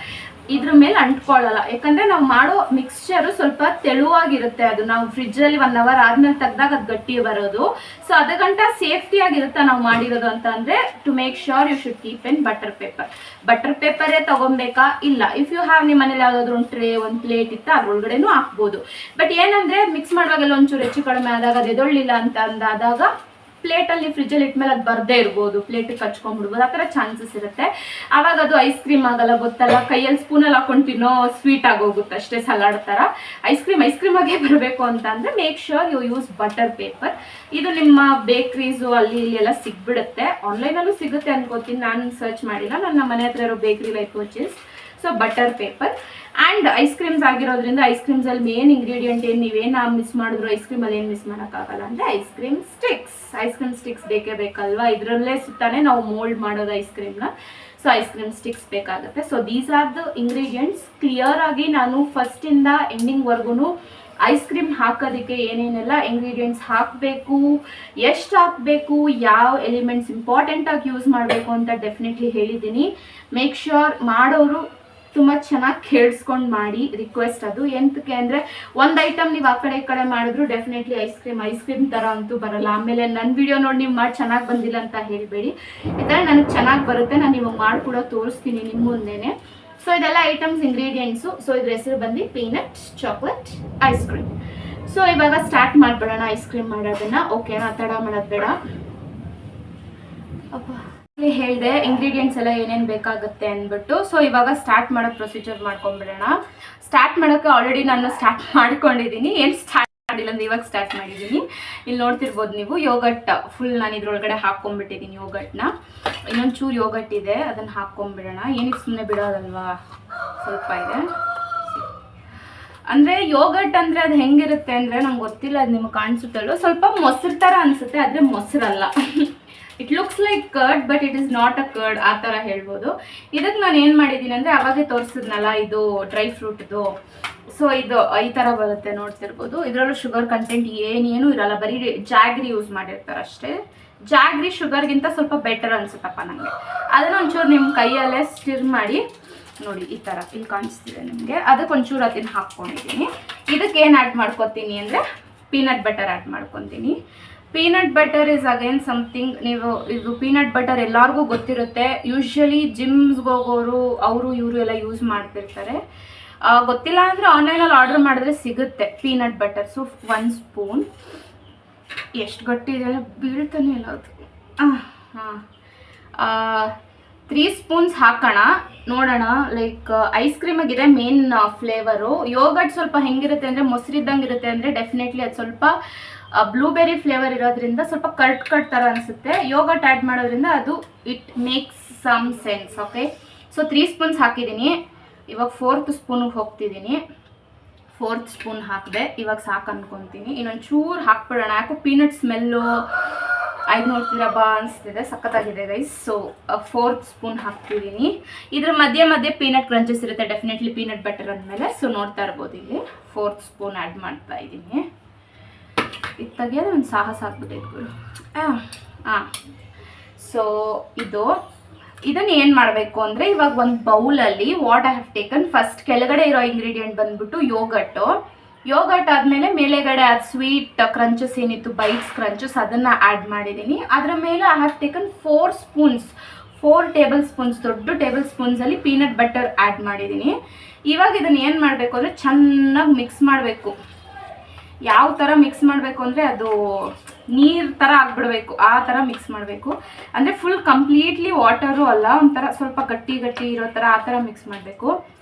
Speaker 1: ಇದ್ರ ಮೇಲೆ ಅಂಟ್ಕೊಳ್ಳಲ್ಲ. ಯಾಕಂದರೆ ನಾವು ಮಾಡೋ ಮಿಕ್ಸ್ಚರು ಸ್ವಲ್ಪ ತೆಳುವಾಗಿರುತ್ತೆ. ಅದು ನಾವು ಫ್ರಿಜ್ಜಲ್ಲಿ 1 ಅವರ್ ಆದಮೇಲೆ ತೆಗ್ದಾಗ ಅದು ಗಟ್ಟಿ ಬರೋದು. ಸೊ ಅದಕ್ಕಂಟ ಸೇಫ್ಟಿಯಾಗಿರುತ್ತೆ ನಾವು ಮಾಡಿರೋದು ಅಂತ ಅಂದರೆ to make sure you should keep in butter ಪೇಪರೇ ತೊಗೊಬೇಕಾ ಇಲ್ಲ. ಇಫ್ ಯು ಹ್ಯಾವ್ ನಿಮ್ಮ ಮನೇಲಿ ಯಾವುದಾದ್ರೂ ಒಂದು ಟ್ರೇ ಒಂದು ಪ್ಲೇಟ್ ಇತ್ತು ಅದ್ರೊಳಗಡೆನೂ ಹಾಕ್ಬೋದು. ಬಟ್ ಏನಂದರೆ ಮಿಕ್ಸ್ ಮಾಡುವಾಗೆಲ್ಲ ಒಂಚೂರು ಹೆಚ್ಚು ಕಡಿಮೆ ಆದಾಗ ಅದು ಎದೊಳ್ಳಿಲ್ಲ ಅಂತ ಅಂದಾದಾಗ ಪ್ಲೇಟಲ್ಲಿ ಫ್ರಿಜ್ಜಲ್ಲಿ ಇಟ್ಮೇಲೆ ಅದು ಬರದೇ ಇರ್ಬೋದು, ಪ್ಲೇಟಿಗೆ ಕಚ್ಕೊಂಡ್ಬಿಡ್ಬೋದು, ಆ ಥರ ಚಾನ್ಸಸ್ ಇರುತ್ತೆ. ಆವಾಗ ಅದು ಐಸ್ ಕ್ರೀಮ್ ಆಗಲ್ಲ, ಗೊತ್ತಲ್ಲ, ಕೈಯಲ್ಲಿ ಸ್ಪೂನಲ್ಲಿ ಹಾಕೊಂಡು ತಿನ್ನೋ ಸ್ವೀಟ್ ಆಗೋಗುತ್ತೆ ಅಷ್ಟೇ, ಸಲಾಡ್ ಥರ. ಐಸ್ ಕ್ರೀಮ್ ಆಗೇ ಬರಬೇಕು ಅಂತ ಅಂದರೆ make sure you use butter paper. ಇದು ನಿಮ್ಮ ಬೇಕ್ರೀಸು ಅಲ್ಲಿ ಇಲ್ಲಿ ಎಲ್ಲ ಸಿಗ್ಬಿಡುತ್ತೆ, ಆನ್ಲೈನಲ್ಲೂ ಸಿಗುತ್ತೆ ಅನ್ಕೋತೀನಿ. ನಾನು ಸರ್ಚ್ ಮಾಡಿಲ್ಲ, ನನ್ನ ಮನೆ ಹತ್ರ ಇರೋ ಬೇಕ್ರಿ like purchase. So so butter paper and ice creams ಆಗಿರೋದ್ರಿಂದ ಐಸ್ ಕ್ರೀಮ್ಸಲ್ಲಿ ಮೇನ್ ಇಂಗ್ರೀಡಿಯೆಂಟ್ ಏನು ನೀವೇನು ಮಿಸ್ ಮಾಡಿದ್ರು ಐಸ್ ಕ್ರೀಮಲ್ಲಿ ಏನು ಮಿಸ್ ಮಾಡೋಕ್ಕಾಗಲ್ಲ ಅಂದರೆ ಐಸ್ ಕ್ರೀಮ್ ಸ್ಟಿಕ್ಸ್ ಬೇಕೇ ಬೇಕಲ್ವಾ. ಇದರಲ್ಲೇ ಸುತ್ತಾನೆ ನಾವು ಮೋಲ್ಡ್ ಮಾಡೋದು ice ಕ್ರೀಮ್ನ. So ice cream sticks ಬೇಕಾಗುತ್ತೆ. So these are the ingredients. Clear ಆಗಿ ನಾನು ಫಸ್ಟಿಂದ ಎಂಡಿಂಗ್ವರೆಗೂ ಐಸ್ ಕ್ರೀಮ್ ಹಾಕೋದಕ್ಕೆ ಏನೇನೆಲ್ಲ ಇಂಗ್ರೀಡಿಯೆಂಟ್ಸ್ ಹಾಕಬೇಕು, ಎಷ್ಟು ಹಾಕಬೇಕು, ಯಾವ ಎಲಿಮೆಂಟ್ಸ್ ಇಂಪಾರ್ಟೆಂಟಾಗಿ ಯೂಸ್ ಮಾಡಬೇಕು ಅಂತ ಡೆಫಿನೆಟ್ಲಿ ಹೇಳಿದ್ದೀನಿ. ಮೇಕ್ ಶ್ಯೂರ್ ಮಾಡೋರು ತುಂಬ ಚೆನ್ನಾಗಿ ಕೇಳಿಸ್ಕೊಂಡು ಮಾಡಿ. ರಿಕ್ವೆಸ್ಟ್ ಅದು ಎಂತಕ್ಕೆ ಅಂದರೆ ಒಂದು ಐಟಮ್ ನೀವು ಆ ಕಡೆ ಈ ಕಡೆ ಮಾಡಿದ್ರು ಡೆಫಿನೆಟ್ಲಿ ಐಸ್ ಕ್ರೀಮ್ ಥರ ಅಂತೂ ಬರಲ್ಲ. ಆಮೇಲೆ ನನ್ನ ವಿಡಿಯೋ ನೋಡಿ ನೀವು ಮಾಡಿ ಚೆನ್ನಾಗಿ ಬಂದಿಲ್ಲ ಅಂತ ಹೇಳಬೇಡಿ. ಈ ಥರ ನನಗೆ ಚೆನ್ನಾಗಿ ಬರುತ್ತೆ, ನಾನು ನಿಮಗೆ ಮಾಡಿ ಕೂಡ ತೋರಿಸ್ತೀನಿ ನಿಮ್ಮ ಮುಂದೆನೇ. ಸೊ ಇದೆಲ್ಲ ಐಟಮ್ಸ್ ಇಂಗ್ರೀಡಿಯೆಂಟ್ಸು. ಸೊ ಇದ್ರ ಹೆಸರು ಬಂದು peanut chocolate ice cream. So ಇವಾಗ ಸ್ಟಾರ್ಟ್ ಮಾಡಿಬಿಡೋಣ ಐಸ್ ಕ್ರೀಮ್ ಮಾಡೋದನ್ನ. ಓಕೆನಾ, ತಡ ಮಾಡೋದು ಬೇಡ. ಹೇಳಿದೆ ಇಂಗ್ರೀಡಿಯೆಂಟ್ಸ್ ಎಲ್ಲ ಏನೇನು ಬೇಕಾಗುತ್ತೆ ಅಂದ್ಬಿಟ್ಟು. ಸೊ ಇವಾಗ ಸ್ಟಾರ್ಟ್ ಮಾಡೋ ಪ್ರೊಸೀಜರ್ ಮಾಡ್ಕೊಂಡ್ಬಿಡೋಣ. ಸ್ಟಾರ್ಟ್ ಮಾಡೋಕ್ಕೆ ಆಲ್ರೆಡಿ ನಾನು ಸ್ಟಾರ್ಟ್ ಮಾಡ್ಕೊಂಡಿದ್ದೀನಿ, ಏನು ಸ್ಟಾರ್ಟ್ ಮಾಡಿಲ್ಲ ಅಂದರೆ ಇವಾಗ ಸ್ಟಾರ್ಟ್ ಮಾಡಿದ್ದೀನಿ. ಇಲ್ಲಿ ನೋಡ್ತಿರ್ಬೋದು ನೀವು ಯೋಗಟ್ ಫುಲ್ ನಾನು ಇದ್ರೊಳಗಡೆ ಹಾಕ್ಕೊಂಡ್ಬಿಟ್ಟಿದ್ದೀನಿ. ಯೋಗಟ್ನ ಇನ್ನೊಂದು ಚೂರು ಯೋಗಟ್ ಇದೆ, ಅದನ್ನು ಹಾಕ್ಕೊಂಡ್ಬಿಡೋಣ. ಏನಕ್ಕೆ ಸುಮ್ಮನೆ ಬಿಡೋದಲ್ವಾ, ಸ್ವಲ್ಪ ಇದೆ. ಅಂದರೆ ಯೋಗಟ್ ಅಂದರೆ ಅದು ಹೆಂಗಿರುತ್ತೆ ಅಂದರೆ ನಂಗೆ ಗೊತ್ತಿಲ್ಲ, ಅದು ನಿಮ್ಗೆ ಕಾಣಿಸುತ್ತಲ್ಲೋ, ಸ್ವಲ್ಪ ಮೊಸರು ಥರ ಅನಿಸುತ್ತೆ, ಆದರೆ ಮೊಸರಲ್ಲ. It looks like curd but it is not a curd, ಆ ಥರ ಹೇಳ್ಬೋದು. ಇದಕ್ಕೆ ನಾನು ಏನು ಮಾಡಿದ್ದೀನಿ ಅಂದರೆ ಅವಾಗೇ ತೋರಿಸಿದ್ನಲ್ಲ, ಇದು ಡ್ರೈ ಫ್ರೂಟ್ದು. ಸೊ ಇದು ಈ ಥರ ಬರುತ್ತೆ, ನೋಡ್ತಿರ್ಬೋದು. ಇದರಲ್ಲೂ ಶುಗರ್ ಕಂಟೆಂಟ್ ಏನೇನು ಇರಲ್ಲ, ಬರೀ ಜಾಗ್ರಿ ಯೂಸ್ ಮಾಡಿರ್ತಾರೆ ಅಷ್ಟೇ. ಜಾಗ್ರಿ ಶುಗರ್ಗಿಂತ ಸ್ವಲ್ಪ ಬೆಟರ್ ಅನಿಸುತ್ತಪ್ಪ ನನಗೆ. ಅದನ್ನು ಒಂಚೂರು ನಿಮ್ಮ ಕೈಯಲ್ಲೇ ಸ್ಟಿರ್ ಮಾಡಿ ನೋಡಿ, ಈ ಥರ ಇಲ್ಲಿ ಕಾಣಿಸ್ತಿದೆ ನಿಮಗೆ. ಅದಕ್ಕೆ ಒಂಚೂರು ಅದನ್ನು ಹಾಕ್ಕೊಂಡಿದ್ದೀನಿ. ಇದಕ್ಕೆ ಏನು ಆ್ಯಡ್ ಮಾಡ್ಕೊತೀನಿ ಅಂದರೆ ಪೀನಟ್ ಬಟರ್ ಆ್ಯಡ್ ಮಾಡ್ಕೊತೀನಿ. Peanut butter is again something. ನೀವು ಇದು ಪೀನಟ್ ಬಟರ್ ಎಲ್ಲರಿಗೂ ಗೊತ್ತಿರುತ್ತೆ. ಯೂಶ್ವಲಿ ಜಿಮ್ಸ್ಗೆ ಹೋಗೋರು ಅವರು ಇವರು ಎಲ್ಲ ಯೂಸ್ ಮಾಡ್ತಿರ್ತಾರೆ. ಗೊತ್ತಿಲ್ಲ ಅಂದರೆ ಆನ್ಲೈನಲ್ಲಿ ಆರ್ಡರ್ ಮಾಡಿದ್ರೆ ಸಿಗುತ್ತೆ ಪೀನಟ್ ಬಟರ್. So 1 spoon. ಎಷ್ಟು ಗಟ್ಟಿ ಇದೆ ಬೀಳ್ತಾನೆ ಇಲ್ಲ ಅದು. ಹಾಂ 3 ಸ್ಪೂನ್ಸ್ ಹಾಕೋಣ, ನೋಡೋಣ. ಲೈಕ್ ಐಸ್ ಕ್ರೀಮಾಗಿದೆ ಮೇನ್ ಫ್ಲೇವರು. ಯೋಗಟ್ ಸ್ವಲ್ಪ ಹೆಂಗಿರುತ್ತೆ ಅಂದರೆ ಮೊಸರಿದ್ದಂಗೆ ಇರುತ್ತೆ, ಅಂದರೆ ಡೆಫಿನೆಟ್ಲಿ ಅದು ಸ್ವಲ್ಪ ಬ್ಲೂಬೆರಿ ಫ್ಲೇವರ್ ಇರೋದ್ರಿಂದ ಸ್ವಲ್ಪ ಕಟ್ ಥರ ಅನಿಸುತ್ತೆ. ಯೋಗಟ್ ಆ್ಯಡ್ ಮಾಡೋದ್ರಿಂದ ಅದು it makes some sense. Okay, so 3 spoons ಹಾಕಿದ್ದೀನಿ. ಇವಾಗ 4th ಸ್ಪೂನಿಗೆ ಹೋಗ್ತಿದ್ದೀನಿ. 4th ಸ್ಪೂನ್ ಹಾಕಿದೆ. ಇವಾಗ ಸಾಕು ಅನ್ಕೊತೀನಿ. ಇನ್ನೊಂದು ಚೂರು ಹಾಕ್ಬಿಡೋಣ, ಯಾಕೋ ಪೀನಟ್ ಸ್ಮೆಲ್ಲು ಆಯ್ತು ನೋಡ್ತೀರಾ ಬಾ ಅನಿಸ್ತಿದೆ, ಸಖತ್ತಾಗಿದೆ ಗೈಸ್. ಸೊ 4th ಸ್ಪೂನ್ ಹಾಕ್ತಿದ್ದೀನಿ. ಇದ್ರ ಮಧ್ಯೆ ಪೀನಟ್ ಕ್ರಂಚಸ್ ಇರುತ್ತೆ ಡೆಫಿನೆಟ್ಲಿ ಪೀನಟ್ ಬಟರ್ ಅಂದಮೇಲೆ. ಸೊ ನೋಡ್ತಾ ಇರ್ಬೋದು ಇಲ್ಲಿ 4th ಸ್ಪೂನ್ ಆ್ಯಡ್ ಮಾಡ್ತಾ ಇದ್ದೀನಿ. ಇದು ತೆಗಿಯೋದು ಒಂದು ಸಾಹಸ ಆಗ್ಬಿಟ್ಟೈತೆ ಗುರು. ಸೊ ಇದನ್ನು ಏನು ಮಾಡಬೇಕು ಅಂದರೆ ಇವಾಗ ಒಂದು ಬೌಲಲ್ಲಿ what I have taken, first ಕೆಳಗಡೆ ಇರೋ ಇಂಗ್ರೀಡಿಯೆಂಟ್ ಬಂದ್ಬಿಟ್ಟು ಯೋಗಟ್ ಆದಮೇಲೆ ಮೇಲೆಗಡೆ ಅದು ಸ್ವೀಟ್ ಕ್ರಂಚಸ್ ಏನಿತ್ತು, ಬೈಟ್ಸ್ ಕ್ರಂಚಸ್, ಅದನ್ನು ಆ್ಯಡ್ ಮಾಡಿದ್ದೀನಿ. ಅದರ ಮೇಲೆ I have taken 4 table spoons ದೊಡ್ಡ ಟೇಬಲ್ ಸ್ಪೂನ್ಸಲ್ಲಿ ಪೀನಟ್ ಬಟರ್ ಆ್ಯಡ್ ಮಾಡಿದ್ದೀನಿ. ಇವಾಗ ಇದನ್ನು ಏನು ಮಾಡಬೇಕು ಅಂದರೆ ಚೆನ್ನಾಗಿ ಮಿಕ್ಸ್ ಮಾಡಬೇಕು. ಯಾವ ಥರ ಮಿಕ್ಸ್ ಮಾಡಬೇಕು ಅಂದರೆ ಅದು ನೀರು ಥರ ಆಗಿಬಿಡಬೇಕು, ಆ ಥರ ಮಿಕ್ಸ್ ಮಾಡಬೇಕು. ಅಂದರೆ ಫುಲ್ ಕಂಪ್ಲೀಟ್ಲಿ ವಾಟರು ಅಲ್ಲ, ಒಂಥರ ಸ್ವಲ್ಪ ಗಟ್ಟಿ ಇರೋ ಥರ ಆ ಥರ ಮಿಕ್ಸ್ ಮಾಡಬೇಕು.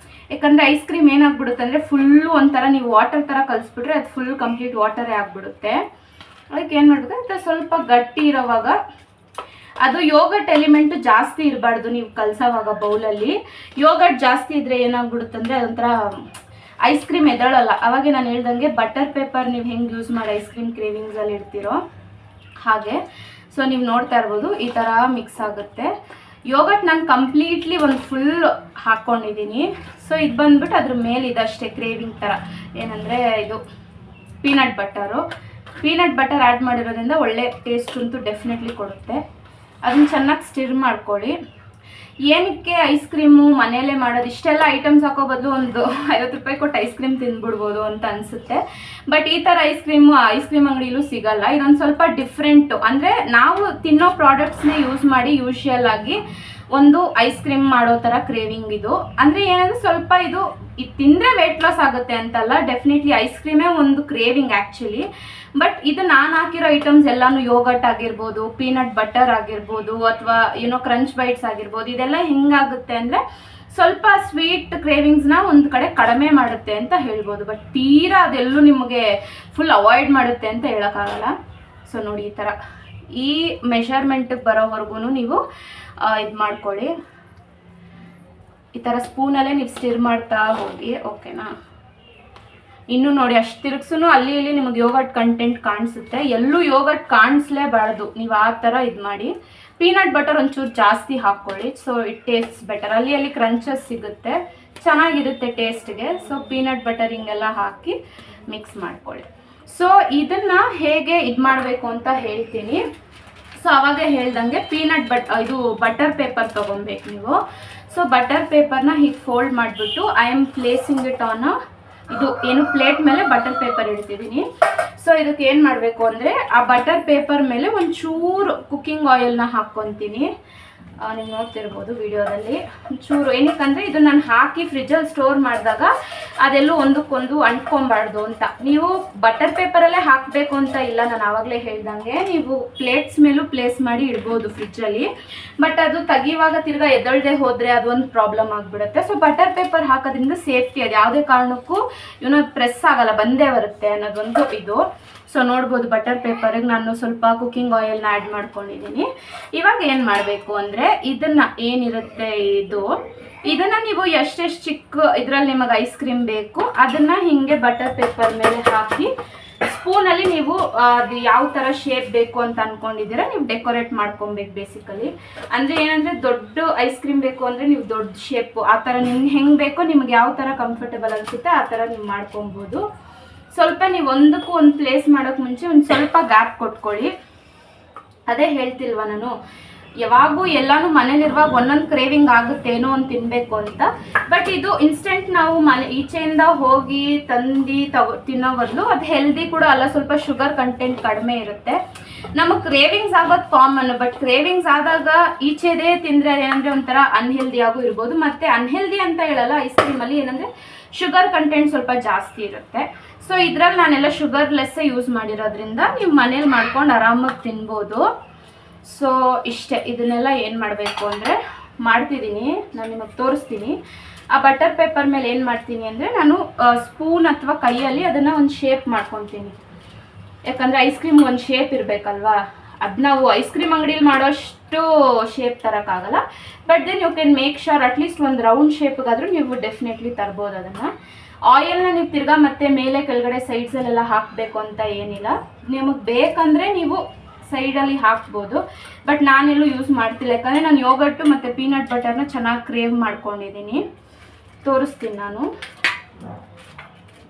Speaker 1: ಯಾಕಂದರೆ ಐಸ್ ಕ್ರೀಮ್ ಏನಾಗ್ಬಿಡುತ್ತೆ ಅಂದರೆ ಫುಲ್ಲು ಒಂಥರ ನೀವು ವಾಟರ್ ಥರ ಕಲಿಸ್ಬಿಟ್ರೆ ಅದು ಫುಲ್ ಕಂಪ್ಲೀಟ್ ವಾಟರೇ ಆಗಿಬಿಡುತ್ತೆ. ಅದಕ್ಕೆ ಏನು ಮಾಡಬೇಕು ಅಂತ ಸ್ವಲ್ಪ ಗಟ್ಟಿ ಇರೋವಾಗ ಅದು ಯೋಗಟ್ ಎಲಿಮೆಂಟು ಜಾಸ್ತಿ ಇರಬಾರ್ದು ನೀವು ಕಲಸೋವಾಗ ಬೌಲಲ್ಲಿ. ಯೋಗಟ್ ಜಾಸ್ತಿ ಇದ್ದರೆ ಏನಾಗ್ಬಿಡುತ್ತೆ ಅಂದರೆ ಅದೊಂಥರ ಐಸ್ ಕ್ರೀಮ್ ಎದಳಲ್ಲ. ಅವಾಗೆ ನಾನು ಹೇಳ್ದಂಗೆ ಬಟರ್ ಪೇಪರ್ ನೀವು ಹೆಂಗೆ ಯೂಸ್ ಮಾಡಿ ಐಸ್ ಕ್ರೀಮ್ ಕ್ರೇವಿಂಗ್ಸಲ್ಲಿ ಇಡ್ತೀರೋ ಹಾಗೆ. ಸೊ ನೀವು ನೋಡ್ತಾ ಇರ್ಬೋದು ಈ ಥರ ಮಿಕ್ಸ್ ಆಗುತ್ತೆ. ಯೋಗಟ್ ನಾನು ಕಂಪ್ಲೀಟ್ಲಿ ಒಂದು ಫುಲ್ ಹಾಕ್ಕೊಂಡಿದ್ದೀನಿ. ಸೊ ಇದು ಬಂದ್ಬಿಟ್ಟು ಅದ್ರ ಮೇಲೆ ಇದಷ್ಟೇ ಕ್ರೇವಿಂಗ್ ಥರ, ಏನಂದರೆ ಇದು ಪೀನಟ್ ಬಟರ್ ಆ್ಯಡ್ ಮಾಡಿರೋದ್ರಿಂದ ಒಳ್ಳೆ ಟೇಸ್ಟ್ ಅಂತೂ ಡೆಫಿನೆಟ್ಲಿ ಕೊಡುತ್ತೆ. ಅದನ್ನು ಚೆನ್ನಾಗಿ ಸ್ಟಿರ್ ಮಾಡ್ಕೊಳ್ಳಿ. ಏನಕ್ಕೆ ಐಸ್ ಕ್ರೀಮು ಮನೆಯಲ್ಲೇ ಮಾಡೋದು, ಇಷ್ಟೆಲ್ಲ ಐಟಮ್ಸ್ ಹಾಕೋ ಬದಲು ಒಂದು 50 ರೂಪಾಯಿ ಕೊಟ್ಟು ಐಸ್ ಕ್ರೀಮ್ ತಿಂದ್ಬಿಡ್ಬೋದು ಅಂತ ಅನಿಸುತ್ತೆ. ಬಟ್ ಈ ಥರ ಐಸ್ ಕ್ರೀಮ್ ಅಂಗಡಿಲೂ ಸಿಗಲ್ಲ. ಇದೊಂದು ಸ್ವಲ್ಪ ಡಿಫ್ರೆಂಟು, ಅಂದರೆ ನಾವು ತಿನ್ನೋ ಪ್ರಾಡಕ್ಟ್ಸ್ನೇ ಯೂಸ್ ಮಾಡಿ ಯೂಶುವಲ್ ಆಗಿ ಒಂದು ಐಸ್ ಕ್ರೀಮ್ ಮಾಡೋ ಥರ ಕ್ರೇವಿಂಗ್ ಇದು. ಅಂದರೆ ಏನಂದರೆ ಸ್ವಲ್ಪ ಇದು ತಿಂದರೆ ವೆಯ್ಟ್ ಲಾಸ್ ಆಗುತ್ತೆ ಅಂತಲ್ಲ, ಡೆಫಿನೆಟ್ಲಿ ಐಸ್ ಕ್ರೀಮೇ ಒಂದು ಕ್ರೇವಿಂಗ್ ಆ್ಯಕ್ಚುಲಿ. ಬಟ್ ಇದು ನಾನು ಹಾಕಿರೋ ಐಟಮ್ಸ್ ಎಲ್ಲಾನು ಯೋಗಟ್ ಆಗಿರ್ಬೋದು, ಪೀನಟ್ ಬಟರ್ ಆಗಿರ್ಬೋದು, ಅಥವಾ ಕ್ರಂಚ್ ಬೈಟ್ಸ್ ಆಗಿರ್ಬೋದು, ಇದೆಲ್ಲ ಹೆಂಗಾಗುತ್ತೆ ಅಂದರೆ ಸ್ವಲ್ಪ ಸ್ವೀಟ್ ಕ್ರೇವಿಂಗ್ಸ್ನ ಒಂದು ಕಡೆ ಕಡಿಮೆ ಮಾಡುತ್ತೆ ಅಂತ ಹೇಳ್ಬೋದು. ಬಟ್ ತೀರಾ ಅದೆಲ್ಲೂ ನಿಮಗೆ ಫುಲ್ ಅವಾಯ್ಡ್ ಮಾಡುತ್ತೆ ಅಂತ ಹೇಳೋಕ್ಕಾಗಲ್ಲ. ಸೊ ನೋಡಿ ಈ ಥರ ಈ ಮೆಷರ್ಮೆಂಟಿಗೆ ಬರೋವರೆಗೂ ನೀವು ಇದು ಮಾಡ್ಕೊಳ್ಳಿ. ಈ ಥರ ಸ್ಪೂನಲ್ಲೇ ನೀವು ಸ್ಟಿರ್ ಮಾಡ್ತಾ ಹೋಗಿ. ಓಕೆನಾ, ಇನ್ನು ನೋಡಿ ಅಷ್ಟು ತಿರುಗ್ಸೂ ಅಲ್ಲಿ ಇಲ್ಲಿ ನಿಮಗೆ ಯೋಗರ್ಟ್ ಕಂಟೆಂಟ್ ಕಾಣಿಸುತ್ತೆ. ಎಲ್ಲೂ ಯೋಗರ್ಟ್ ಕಾಣಿಸ್ಲೇಬಾರ್ದು, ನೀವು ಆ ಥರ ಇದು ಮಾಡಿ. ಪೀನಟ್ ಬಟರ್ ಒಂಚೂರು ಜಾಸ್ತಿ ಹಾಕ್ಕೊಳ್ಳಿ, ಸೊ ಇಟ್ ಟೇಸ್ಟ್ಸ್ ಬೆಟರ್. ಅಲ್ಲಿ ಕ್ರಂಚಸ್ ಸಿಗುತ್ತೆ, ಚೆನ್ನಾಗಿರುತ್ತೆ ಟೇಸ್ಟ್ಗೆ. ಸೊ ಪೀನಟ್ ಬಟರ್ ಹಿಂಗೆಲ್ಲ ಹಾಕಿ ಮಿಕ್ಸ್ ಮಾಡ್ಕೊಳ್ಳಿ. ಸೊ ಇದನ್ನು ಹೇಗೆ ಇದು ಮಾಡಬೇಕು ಅಂತ ಹೇಳ್ತೀನಿ. ಸೊ ಅವಾಗ ಹೇಳ್ದಂಗೆ ಇದು ಬಟರ್ ಪೇಪರ್ ತೊಗೊಬೇಕು ನೀವು. ಸೊ ಬಟರ್ ಪೇಪರ್ನ ಹೀಗೆ ಫೋಲ್ಡ್ ಮಾಡಿಬಿಟ್ಟು I am placing it on ಇದು ಏನು ಪ್ಲೇಟ್ ಮೇಲೆ ಬಟರ್ ಪೇಪರ್ ಇಡ್ತಿದ್ದೀನಿ. ಸೊ ಇದಕ್ಕೆ ಏನು ಮಾಡಬೇಕು ಅಂದರೆ ಆ ಬಟರ್ ಪೇಪರ್ ಮೇಲೆ ಒಂಚೂರು ಕುಕ್ಕಿಂಗ್ ಆಯಿಲ್ನ ಹಾಕ್ಕೊತೀನಿ. ನೀವು ನೋಡ್ತಿರ್ಬೋದು ವಿಡಿಯೋದಲ್ಲಿ ಚೂರು. ಏನಕ್ಕಂದರೆ ಇದು ನಾನು ಹಾಕಿ ಫ್ರಿಜ್ಜಲ್ಲಿ ಸ್ಟೋರ್ ಮಾಡಿದಾಗ ಅದೆಲ್ಲೂ ಒಂದಕ್ಕೊಂದು ಅಂಟ್ಕೊಬಾರ್ದು ಅಂತ. ನೀವು ಬಟರ್ ಪೇಪರಲ್ಲೇ ಹಾಕಬೇಕು ಅಂತ ಇಲ್ಲ, ನಾನು ಆವಾಗಲೇ ಹೇಳ್ದಂಗೆ ನೀವು ಪ್ಲೇಟ್ಸ್ ಮೇಲೂ ಪ್ಲೇಸ್ ಮಾಡಿ ಇಡ್ಬೋದು ಫ್ರಿಜ್ಜಲ್ಲಿ. ಬಟ್ ಅದು ತೆಗಿಯುವಾಗ ತಿರ್ಗಾ ಎದ್ದಳ್ದೆ ಹೋದರೆ ಅದೊಂದು ಪ್ರಾಬ್ಲಮ್ ಆಗಿಬಿಡುತ್ತೆ. ಸೊ ಬಟರ್ ಪೇಪರ್ ಹಾಕೋದ್ರಿಂದ ಸೇಫ್ಟಿ, ಅದು ಯಾವುದೇ ಕಾರಣಕ್ಕೂ ಇವನು ಪ್ರೆಸ್ ಆಗಲ್ಲ, ಬಂದೇ ಬರುತ್ತೆ ಅನ್ನೋದೊಂದು ಇದು. ಸೊ ನೋಡ್ಬೋದು ಬಟರ್ ಪೇಪರಿಗೆ ನಾನು ಸ್ವಲ್ಪ ಕುಕ್ಕಿಂಗ್ ಆಯಿಲ್ನ ಆ್ಯಡ್ ಮಾಡ್ಕೊಂಡಿದ್ದೀನಿ. ಇವಾಗ ಏನು ಮಾಡಬೇಕು ಅಂದರೆ ಇದನ್ನು ಏನಿರುತ್ತೆ ಇದನ್ನು ನೀವು ಎಷ್ಟೆಷ್ಟು ಚಿಕ್ಕ ಇದರಲ್ಲಿ ನಿಮಗೆ ಐಸ್ ಕ್ರೀಮ್ ಬೇಕು ಅದನ್ನು ಹೀಗೆ ಬಟರ್ ಪೇಪರ್ ಮೇಲೆ ಹಾಕಿ ಸ್ಪೂನಲ್ಲಿ ನೀವು ಅದು ಯಾವ ಥರ ಶೇಪ್ ಬೇಕು ಅಂತ ಅಂದ್ಕೊಂಡಿದ್ದೀರಾ ನೀವು ಡೆಕೋರೇಟ್ ಮಾಡ್ಕೊಬೇಕು ಬೇಸಿಕಲಿ. ಅಂದರೆ ಏನಂದರೆ ದೊಡ್ಡ ಐಸ್ ಕ್ರೀಮ್ ಬೇಕು ಅಂದರೆ ನೀವು ದೊಡ್ಡ ಶೇಪು ಆ ಥರ ನಿಮ್ಗೆ ಹೆಂಗೆ ಬೇಕೋ ನಿಮ್ಗೆ ಯಾವ ಥರ ಕಂಫರ್ಟೇಬಲ್ ಅನಿಸುತ್ತೆ ಆ ಥರ ನೀವು ಮಾಡ್ಕೊಬೋದು. ಸ್ವಲ್ಪ ನೀವು ಒಂದಕ್ಕೂ ಒಂದು ಪ್ಲೇಸ್ ಮಾಡೋಕ್ಕೆ ಮುಂಚೆ ಒಂದು ಸ್ವಲ್ಪ ಗ್ಯಾಪ್ ಕೊಟ್ಕೊಳ್ಳಿ. ಅದೇ ಹೇಳ್ತಿಲ್ವ ನಾನು, ಯಾವಾಗೂ ಎಲ್ಲಾನು ಮನೇಲಿರುವಾಗ ಒಂದೊಂದು ಕ್ರೇವಿಂಗ್ ಆಗುತ್ತೇನೋ ಅಂತ ತಿನ್ನಬೇಕು ಅಂತ. ಬಟ್ ಇದು ಇನ್ಸ್ಟೆಂಟ್ ನಾವು ಈಚೆಯಿಂದ ಹೋಗಿ ತಿನ್ನೋ ಬದಲು ಅದು ಹೆಲ್ದಿ ಕೂಡ ಅಲ್ಲ, ಸ್ವಲ್ಪ ಶುಗರ್ ಕಂಟೆಂಟ್ ಕಡಿಮೆ ಇರುತ್ತೆ. ನಮಗೆ ಕ್ರೇವಿಂಗ್ಸ್ ಆಗೋದು ಕಾಮನ್, ಬಟ್ ಕ್ರೇವಿಂಗ್ಸ್ ಆದಾಗ ಈಚೆದೇ ತಿಂದರೆ ಏನಂದರೆ ಒಂಥರ ಅನ್ಹೆಲ್ದಿ ಆಗು ಇರ್ಬೋದು. ಮತ್ತು ಅನ್ಹೆಲ್ದಿ ಅಂತ ಹೇಳಲ್ಲ, ಐಸ್ ಕ್ರೀಮಲ್ಲಿ ಏನಂದರೆ ಶುಗರ್ ಕಂಟೆಂಟ್ ಸ್ವಲ್ಪ ಜಾಸ್ತಿ ಇರುತ್ತೆ. ಸೊ ಇದರಲ್ಲಿ ನಾನೆಲ್ಲ ಶುಗರ್ಲೆಸ್ಸೇ ಯೂಸ್ ಮಾಡಿರೋದ್ರಿಂದ ನೀವು ಮನೇಲಿ ಮಾಡ್ಕೊಂಡು ಆರಾಮಾಗಿ ತಿನ್ಬೋದು. ಸೊ ಇಷ್ಟೇ, ಇದನ್ನೆಲ್ಲ ಏನು ಮಾಡಬೇಕು ಅಂದರೆ ಮಾಡ್ತಿದ್ದೀನಿ, ನಾನು ನಿಮಗೆ ತೋರಿಸ್ತೀನಿ. ಆ ಬಟರ್ ಪೇಪರ್ ಮೇಲೆ ಏನು ಮಾಡ್ತೀನಿ ಅಂದರೆ ನಾನು ಸ್ಪೂನ್ ಅಥವಾ ಕೈಯಲ್ಲಿ ಅದನ್ನು ಒಂದು ಶೇಪ್ ಮಾಡ್ಕೊತೀನಿ. ಯಾಕಂದರೆ ಐಸ್ ಕ್ರೀಮ್ ಒಂದು ಶೇಪ್ ಇರಬೇಕಲ್ವಾ, ಅದು ನಾವು ಐಸ್ ಕ್ರೀಮ್ ಅಂಗಡಿಯಲ್ಲಿ ಮಾಡೋಷ್ಟು ಶೇಪ್ ತರೋಕ್ಕಾಗಲ್ಲ. But then you can make sure at least ಒಂದು ರೌಂಡ್ ಶೇಪ್ಗಾದರೂ ನೀವು ಡೆಫಿನೆಟ್ಲಿ ತರ್ಬೋದು ಅದನ್ನು. ಆಯಿಲ್ನ ನೀವು ತಿರ್ಗಾ ಮತ್ತೆ ಮೇಲೆ ಕೆಳಗಡೆ ಸೈಡ್ಸಲ್ಲೆಲ್ಲ ಹಾಕಬೇಕು ಅಂತ ಏನಿಲ್ಲ, ನಿಮಗೆ ಬೇಕಂದರೆ ನೀವು ಸೈಡಲ್ಲಿ ಹಾಕ್ಬೋದು. ಬಟ್ ನಾನೆಲ್ಲೂ ಯೂಸ್ ಮಾಡ್ತಿಲ್ಲ, ಯಾಕಂದರೆ ನಾನು ಯೋಗರ್ಟು ಮತ್ತು ಪೀನಟ್ ಬಟರ್ನ ಚೆನ್ನಾಗಿ ಕ್ರೇವ್ ಮಾಡ್ಕೊಂಡಿದ್ದೀನಿ. ತೋರಿಸ್ತೀನಿ ನಾನು.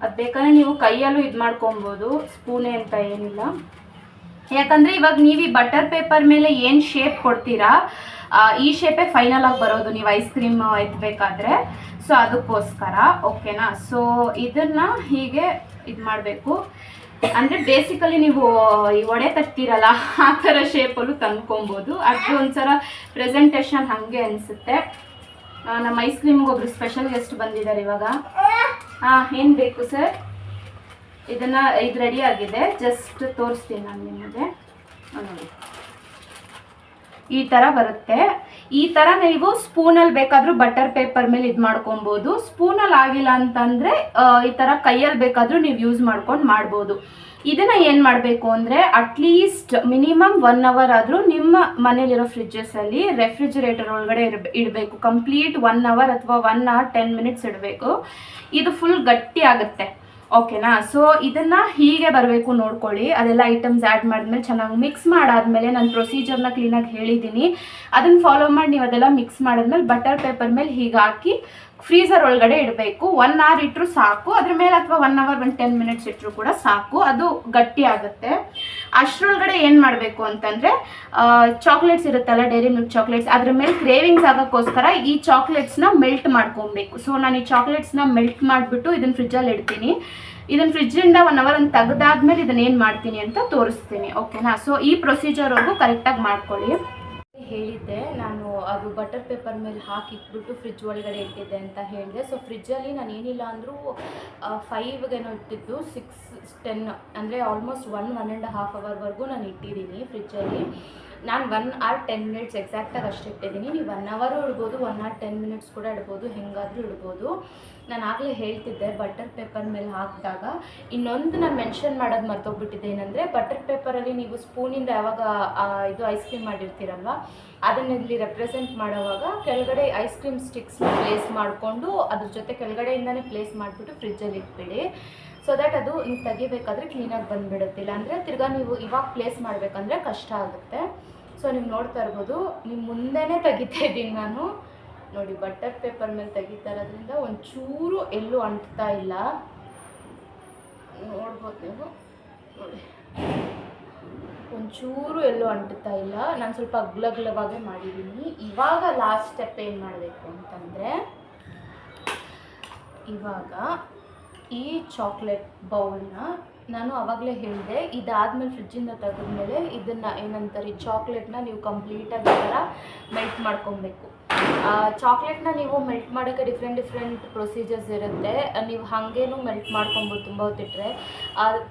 Speaker 1: ಅದು ಬೇಕಾದ್ರೆ ನೀವು ಕೈಯಲ್ಲೂ ಇದು ಮಾಡ್ಕೊಬೋದು, ಸ್ಪೂನೇ ಅಂತ ಏನಿಲ್ಲ. ಯಾಕಂದರೆ ಇವಾಗ ನೀವು ಈ ಬಟರ್ ಪೇಪರ್ ಮೇಲೆ ಏನು ಶೇಪ್ ಕೊಡ್ತೀರಾ ಈ ಶೇಪೇ ಫೈನಲ್ ಆಗಿ ಬರೋದು ನೀವು ಐಸ್ ಕ್ರೀಮ್ ಎತ್ತಬೇಕಾದ್ರೆ. ಸೊ ಅದಕ್ಕೋಸ್ಕರ ಓಕೆನಾ. ಸೊ ಇದನ್ನು ಹೀಗೆ ಇದು ಮಾಡಬೇಕು. ಅಂದರೆ ಬೇಸಿಕಲಿ ನೀವು ಈ ಒಡೆ ತರ್ತೀರಲ್ಲ ಆ ಥರ ಶೇಪಲ್ಲೂ ತಂದ್ಕೊಬೋದು. ಅದು ಒಂಥರ ಪ್ರೆಸೆಂಟೇಷನ್ ಹಾಗೆ ಅನಿಸುತ್ತೆ. ನಮ್ಮ ಐಸ್ ಕ್ರೀಮ್ಗೆ ಒಬ್ರು ಸ್ಪೆಷಲ್ ಗೆಸ್ಟ್ ಬಂದಿದ್ದಾರೆ ಇವಾಗ. ಏನು ಬೇಕು ಸರ್? ಇದು ರೆಡಿ ಆಗಿದೆ, ಜಸ್ಟ್ ತೋರಿಸ್ತೀನಿ ನಾನು ನಿಮಗೆ. ನೋಡಿ ಈ ಥರ ಬರುತ್ತೆ. ಈ ಥರ ನೀವು ಸ್ಪೂನಲ್ಲಿ ಬೇಕಾದರೂ ಬಟರ್ ಪೇಪರ್ ಮೇಲೆ ಇದು ಮಾಡ್ಕೊಬೋದು. ಸ್ಪೂನಲ್ಲಿ ಆಗಿಲ್ಲ ಅಂತಂದರೆ ಈ ಥರ ಕೈಯಲ್ಲಿ ಬೇಕಾದರೂ ನೀವು ಯೂಸ್ ಮಾಡ್ಕೊಂಡು ಮಾಡ್ಬೋದು. ಇದನ್ನು ಏನು ಮಾಡಬೇಕು ಅಂದರೆ ಅಟ್ಲೀಸ್ಟ್ ಮಿನಿಮಮ್ 1 hour ಆದರೂ ನಿಮ್ಮ ಮನೇಲಿರೋ ಫ್ರಿಜ್ಜಸಲ್ಲಿ ರೆಫ್ರಿಜಿರೇಟರ್ ಒಳಗಡೆ ಇಡಬೇಕು. ಕಂಪ್ಲೀಟ್ 1 hour ಅಥವಾ 1 hour 10 minutes ಇಡಬೇಕು. ಇದು ಫುಲ್ ಗಟ್ಟಿ ಆಗುತ್ತೆ. ಓಕೆನಾ. ಸೊ ಇದನ್ನು ಹೀಗೆ ಬರಬೇಕು ನೋಡ್ಕೊಳ್ಳಿ. ಅದೆಲ್ಲ ಐಟಮ್ಸ್ ಆ್ಯಡ್ ಮಾಡಿದ್ಮೇಲೆ ಚೆನ್ನಾಗಿ ಮಿಕ್ಸ್ ಮಾಡಾದ್ಮೇಲೆ ನಾನು ಪ್ರೊಸೀಜರ್ನ ಕ್ಲೀನಾಗಿ ಹೇಳಿದ್ದೀನಿ, ಅದನ್ನು ಫಾಲೋ ಮಾಡಿ ನೀವು ಅದೆಲ್ಲ ಮಿಕ್ಸ್ ಮಾಡಿದ್ಮೇಲೆ ಬಟರ್ ಪೇಪರ್ ಮೇಲೆ ಹೀಗೆ ಹಾಕಿ ಫ್ರೀಝರ್ ಒಳಗಡೆ ಇಡಬೇಕು. 1 hour ಇಟ್ಟರು ಸಾಕು, ಅದ್ರ ಮೇಲೆ ಅಥವಾ 1 hour 10 minutes ಇಟ್ಟರು ಕೂಡ ಸಾಕು, ಅದು ಗಟ್ಟಿ ಆಗುತ್ತೆ. ಅಷ್ಟರೊಳಗಡೆ ಏನು ಮಾಡಬೇಕು ಅಂತಂದರೆ ಚಾಕ್ಲೇಟ್ಸ್ ಇರುತ್ತಲ್ಲ, ಡೈರಿ ಮಿಲ್ಕ್ ಚಾಕ್ಲೇಟ್ಸ್, ಅದ್ರ ಮೇಲೆ ಕ್ರೇವಿಂಗ್ಸ್ ಆಗೋಕ್ಕೋಸ್ಕರ ಈ ಚಾಕ್ಲೇಟ್ಸ್ನ ಮೆಲ್ಟ್ ಮಾಡ್ಕೊಬೇಕು. ಸೊ ನಾನು ಈ ಚಾಕ್ಲೇಟ್ಸ್ನ ಮೆಲ್ಟ್ ಮಾಡಿಬಿಟ್ಟು ಇದನ್ನು ಫ್ರಿಜ್ಜಲ್ಲಿ ಇಡ್ತೀನಿ. ಇದನ್ನು ಫ್ರಿಜ್ಜಿಂದ 1 hour ಅಂತ ತೆಗೆದಾದ್ಮೇಲೆ ಇದನ್ನು ಏನು ಮಾಡ್ತೀನಿ ಅಂತ ತೋರಿಸ್ತೀನಿ. ಓಕೆನಾ. ಸೊ ಈ ಪ್ರೊಸೀಜರ್ವರೆಗೂ ಕರೆಕ್ಟಾಗಿ ಮಾಡ್ಕೊಳ್ಳಿ. ಹೇಳಿದ್ದೆ ನಾನು ಅದು ಬಟರ್ ಪೇಪರ್ ಮೇಲೆ ಹಾಕಿಟ್ಬಿಟ್ಟು ಫ್ರಿಜ್ ಒಳಗಡೆ ಇಟ್ಟಿದ್ದೆ ಅಂತ ಹೇಳಿದೆ. ಸೊ ಫ್ರಿಜ್ಜಲ್ಲಿ ನಾನು ಏನಿಲ್ಲ ಅಂದರೂ 5ಗೇನೋ ಇಟ್ಟಿದ್ದು 6-10 ಅಂದರೆ ಆಲ್ಮೋಸ್ಟ್ 1.5 hourವರೆಗೂ ನಾನು ಇಟ್ಟಿದ್ದೀನಿ ಫ್ರಿಜ್ಜಲ್ಲಿ. ನಾನು 1 hour 10 minutes ಎಕ್ಸಾಕ್ಟಾಗಿ ಅಷ್ಟು ಇಟ್ಟಿದ್ದೀನಿ. ನೀವು 1 hour ಇಡ್ಬೋದು, 1 hour 10 minutes ಕೂಡ ಇಡ್ಬೋದು, ಹೆಂಗಾದರೂ ಇಡ್ಬೋದು. ನಾನು ಆಗಲೇ ಹೇಳ್ತಿದ್ದೆ ಬಟರ್ ಪೇಪರ್ ಮೇಲೆ ಹಾಕಿದಾಗ ಇನ್ನೊಂದು ನಾನು ಮೆನ್ಷನ್ ಮಾಡೋದು ಮರ್ತೋಗ್ಬಿಟ್ಟಿದ್ದೆ. ಏನಂದರೆ ಬಟರ್ ಪೇಪರಲ್ಲಿ ನೀವು ಸ್ಪೂನಿಂದ ಯಾವಾಗ ಇದು ಐಸ್ ಕ್ರೀಮ್ ಮಾಡಿರ್ತೀರಲ್ವ, ಅದನ್ನು ಇಲ್ಲಿ ರೆಪ್ರೆಸೆಂಟ್ ಮಾಡೋವಾಗ ಕೆಳಗಡೆ ಐಸ್ ಕ್ರೀಮ್ ಸ್ಟಿಕ್ಸ್ನ ಪ್ಲೇಸ್ ಮಾಡಿಕೊಂಡು ಅದ್ರ ಜೊತೆ ಕೆಳಗಡೆಯಿಂದನೇ ಪ್ಲೇಸ್ ಮಾಡಿಬಿಟ್ಟು ಫ್ರಿಜ್ಜಲ್ಲಿ ಇಟ್ಬಿಡಿ. ಸೊ ದ್ಯಾಟ್ ಅದು ನೀವು ತೆಗಿಬೇಕಾದ್ರೆ ಕ್ಲೀನಾಗಿ ಬಂದುಬಿಡುತ್ತೆ. ಇಲ್ಲಾಂದರೆ ತಿರ್ಗಾ ನೀವು ಇವಾಗ ಪ್ಲೇಸ್ ಮಾಡಬೇಕಂದ್ರೆ ಕಷ್ಟ ಆಗುತ್ತೆ. ಸೊ ನೀವು ನೋಡ್ತಾ ಇರ್ಬೋದು, ನಿಮ್ಮ ಮುಂದೆನೇ ತೆಗಿತಾ ಇದ್ದೀನಿ ನಾನು. ನೋಡಿ, ಬಟರ್ ಪೇಪರ್ ಮೇಲೆ ತೆಗಿತಾ ಇರೋದ್ರಿಂದ ಒಂಚೂರು ಎಲ್ಲೂ ಅಂಟ್ತಾ ಇಲ್ಲ, ನೋಡ್ಬೋದು ನೀವು. ನೋಡಿ, ಒಂಚೂರು ಎಲ್ಲೂ ಅಂಟ್ತಾ ಇಲ್ಲ. ನಾನು ಸ್ವಲ್ಪ ಅಗ್ಲಗ್ಲವಾಗೇ ಮಾಡಿದ್ದೀನಿ. ಇವಾಗ ಲಾಸ್ಟ್ ಸ್ಟೆಪ್ ಏನು ಮಾಡಬೇಕು ಅಂತಂದರೆ, ಇವಾಗ ಈ ಚಾಕ್ಲೇಟ್ ಬೌಲ್ನ ನಾನು ಆವಾಗಲೇ ಹೇಳಿದೆ, ಇದಾದಮೇಲೆ ಫ್ರಿಜ್ಜಿಂದ ತೆಗೆದ್ಮೇಲೆ ಇದನ್ನು ಏನಂತಾರೆ, ಈ ಚಾಕ್ಲೇಟ್ನ ನೀವು ಕಂಪ್ಲೀಟಾಗಿ ಈ ಥರ ಮೆಲ್ಟ್ ಮಾಡ್ಕೊಬೇಕು. ಚಾಕ್ಲೇಟ್ನ ನೀವು ಮೆಲ್ಟ್ ಮಾಡೋಕ್ಕೆ ಡಿಫ್ರೆಂಟ್ ಪ್ರೊಸೀಜರ್ಸ್ ಇರುತ್ತೆ. ನೀವು ಹಾಗೇನೂ ಮೆಲ್ಟ್ ಮಾಡ್ಕೊಬೋದು ತುಂಬ ಹೊತ್ತಿಟ್ಟರೆ.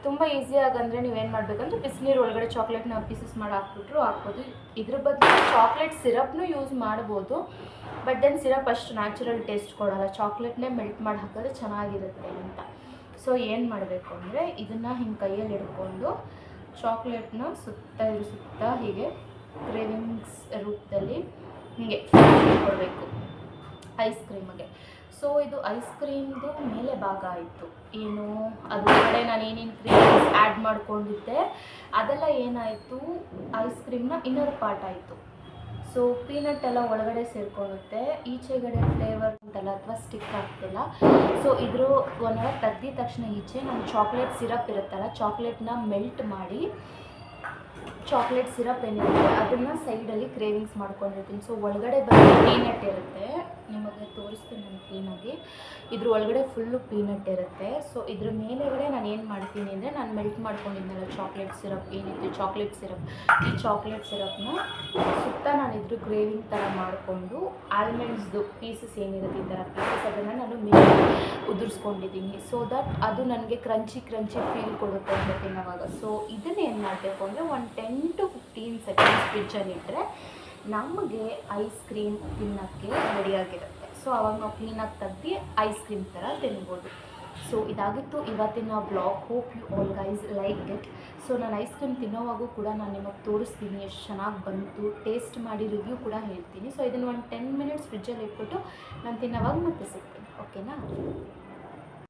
Speaker 1: ತುಂಬ ಈಸಿಯಾಗಂದರೆ ನೀವೇನು ಮಾಡಬೇಕಂದ್ರೆ ಬಿಸಿನೀರು ಒಳಗಡೆ ಚಾಕ್ಲೇಟ್ನ ಪೀಸಸ್ ಮಾಡಿ ಹಾಕ್ಬೋದು. ಇದ್ರ ಬದಲು ಚಾಕ್ಲೇಟ್ ಸಿರಪ್ನೂ ಯೂಸ್ ಮಾಡ್ಬೋದು, ಬಟ್ ದೆನ್ ಸಿರಪ್ ಅಷ್ಟು ನ್ಯಾಚುರಲ್ ಟೇಸ್ಟ್ ಕೊಡೋಲ್ಲ. ಚಾಕ್ಲೇಟ್ನೇ ಮೆಲ್ಟ್ ಮಾಡಿ ಹಾಕಿದ್ರೆ ಚೆನ್ನಾಗಿರುತ್ತೆ ಅಂತ. ಸೊ ಏನು ಮಾಡಬೇಕು ಅಂದರೆ, ಇದನ್ನು ಹಿಂಗೆ ಕೈಯಲ್ಲಿ ಹಿಡ್ಕೊಂಡು ಚಾಕ್ಲೇಟ್ನ ಸುತ್ತ ಹೀಗೆ ಕ್ರೇವಿಂಗ್ಸ್ ರೂಪದಲ್ಲಿ ಹೀಗೆ ಕೊಡಬೇಕು ಐಸ್ ಕ್ರೀಮಿಗೆ. ಸೊ ಇದು ಐಸ್ ಕ್ರೀಮ್ದು ಮೇಲೆ ಭಾಗ ಆಯಿತು. ಏನು ಅದು ಕಡೆ ನಾನು ಏನೇನು ಕ್ರೀಮ್ಸ್ ಆ್ಯಡ್ ಮಾಡ್ಕೊಂಡಿದ್ದೆ ಅದೆಲ್ಲ ಏನಾಯಿತು, ಐಸ್ ಕ್ರೀಮ್ನ ಇನ್ನರ್ ಪಾರ್ಟ್ ಆಯಿತು. ಸೊ ಪೀನಟ್ ಎಲ್ಲ ಒಳಗಡೆ ಸೇರ್ಕೊಳ್ಳುತ್ತೆ, ಈಚೆಗಡೆ ಫ್ಲೇವರ್ ಅಂತಲ್ಲ ಅಥವಾ ಸ್ಟಿಕ್ ಆಗ್ತಿಲ್ಲ. ಸೊ ಇದ್ರ 1 hour ತೆಗ್ದಿದ ತಕ್ಷಣ ಈಚೆ ನಾನು ಚಾಕ್ಲೇಟ್ ಸಿರಪ್ ಇರುತ್ತಲ್ಲ, ಚಾಕ್ಲೇಟ್ನ ಮೆಲ್ಟ್ ಮಾಡಿ ಚಾಕ್ಲೇಟ್ ಸಿರಪ್ ಏನಿರುತ್ತೆ ಅದನ್ನು ಸೈಡಲ್ಲಿ ಕ್ರೇವಿಂಗ್ಸ್ ಮಾಡ್ಕೊಂಡಿರ್ತೀನಿ. ಸೊ ಒಳಗಡೆ ಬಂದು ಪೀನಟ್ ಇರುತ್ತೆ, ನಿಮಗೆ ತೋರಿಸ್ತೀನಿ ನಾನು ಕ್ಲೀನಾಗಿ. ಇದ್ರ ಒಳಗಡೆ ಫುಲ್ಲು ಪೀನಟ್ ಇರುತ್ತೆ. ಸೊ ಇದ್ರ ಮೇಲೆಗಡೆ ನಾನು ಏನು ಮಾಡ್ತೀನಿ ಅಂದರೆ, ನಾನು ಮೆಲ್ಟ್ ಮಾಡ್ಕೊಂಡಿದ್ದೆನಲ್ಲ ಚಾಕ್ಲೇಟ್ ಸಿರಪ್ ಏನಿತ್ತು, ಚಾಕ್ಲೇಟ್ ಸಿರಪ್, ಈ ಚಾಕ್ಲೇಟ್ ಸಿರಪ್ನ ಸುತ್ತ ನಾನು ಇದ್ರ ಗ್ರೇವಿಂಗ್ ಥರ ಮಾಡಿಕೊಂಡು ಆಲ್ಮಂಡ್ಸ್ದು ಪೀಸಸ್ ಏನಿರುತ್ತೆ ಈ ಥರ ಪೀಸಸ್ ಅದನ್ನು ನಾನು ಮೇಲೆ ಉದುರಿಸ್ಕೊಂಡಿದ್ದೀನಿ. ಸೊ ದಟ್ ಅದು ನನಗೆ ಕ್ರಂಚಿ ಫೀಲ್ ಕೊಡುತ್ತೆ ಅಂತ ತಿನ್ನೋವಾಗ. ಸೊ ಇದನ್ನು ಏನು ಮಾಡಬೇಕು ಅಂದರೆ, ಒಂದು 10 to 15 seconds ಫ್ರಿಜ್ಜಲ್ಲಿಟ್ಟರೆ ನಮಗೆ ಐಸ್ ಕ್ರೀಮ್ ತಿನ್ನೋಕ್ಕೆ ರೆಡಿಯಾಗಿರುತ್ತೆ. ಸೊ ಅವಾಗ ನಾವು ಕ್ಲೀನಾಗಿ ತೆಗ್ದು ಐಸ್ ಕ್ರೀಮ್ ಥರ ತಿನ್ಬೋದು. ಸೊ ಇದಾಗಿತ್ತು ಇವತ್ತಿನ blog. Hope you all guys like it. So ನಾನು ಐಸ್ ಕ್ರೀಮ್ ತಿನ್ನೋವಾಗೂ ಕೂಡ ನಾನು ನಿಮಗೆ ತೋರಿಸ್ತೀನಿ ಎಷ್ಟು ಚೆನ್ನಾಗಿ ಬಂತು, ಟೇಸ್ಟ್ ಮಾಡಿ ರಿವ್ಯೂ ಕೂಡ ಹೇಳ್ತೀನಿ. ಸೊ ಇದನ್ನು ಒಂದು 10 minutes ಫ್ರಿಜ್ಜಲ್ಲಿ ಇಟ್ಬಿಟ್ಟು ನಾನು ತಿನ್ನೋವಾಗ ಮತ್ತೆ ಸಿಗ್ತೀನಿ, ಓಕೆನಾ?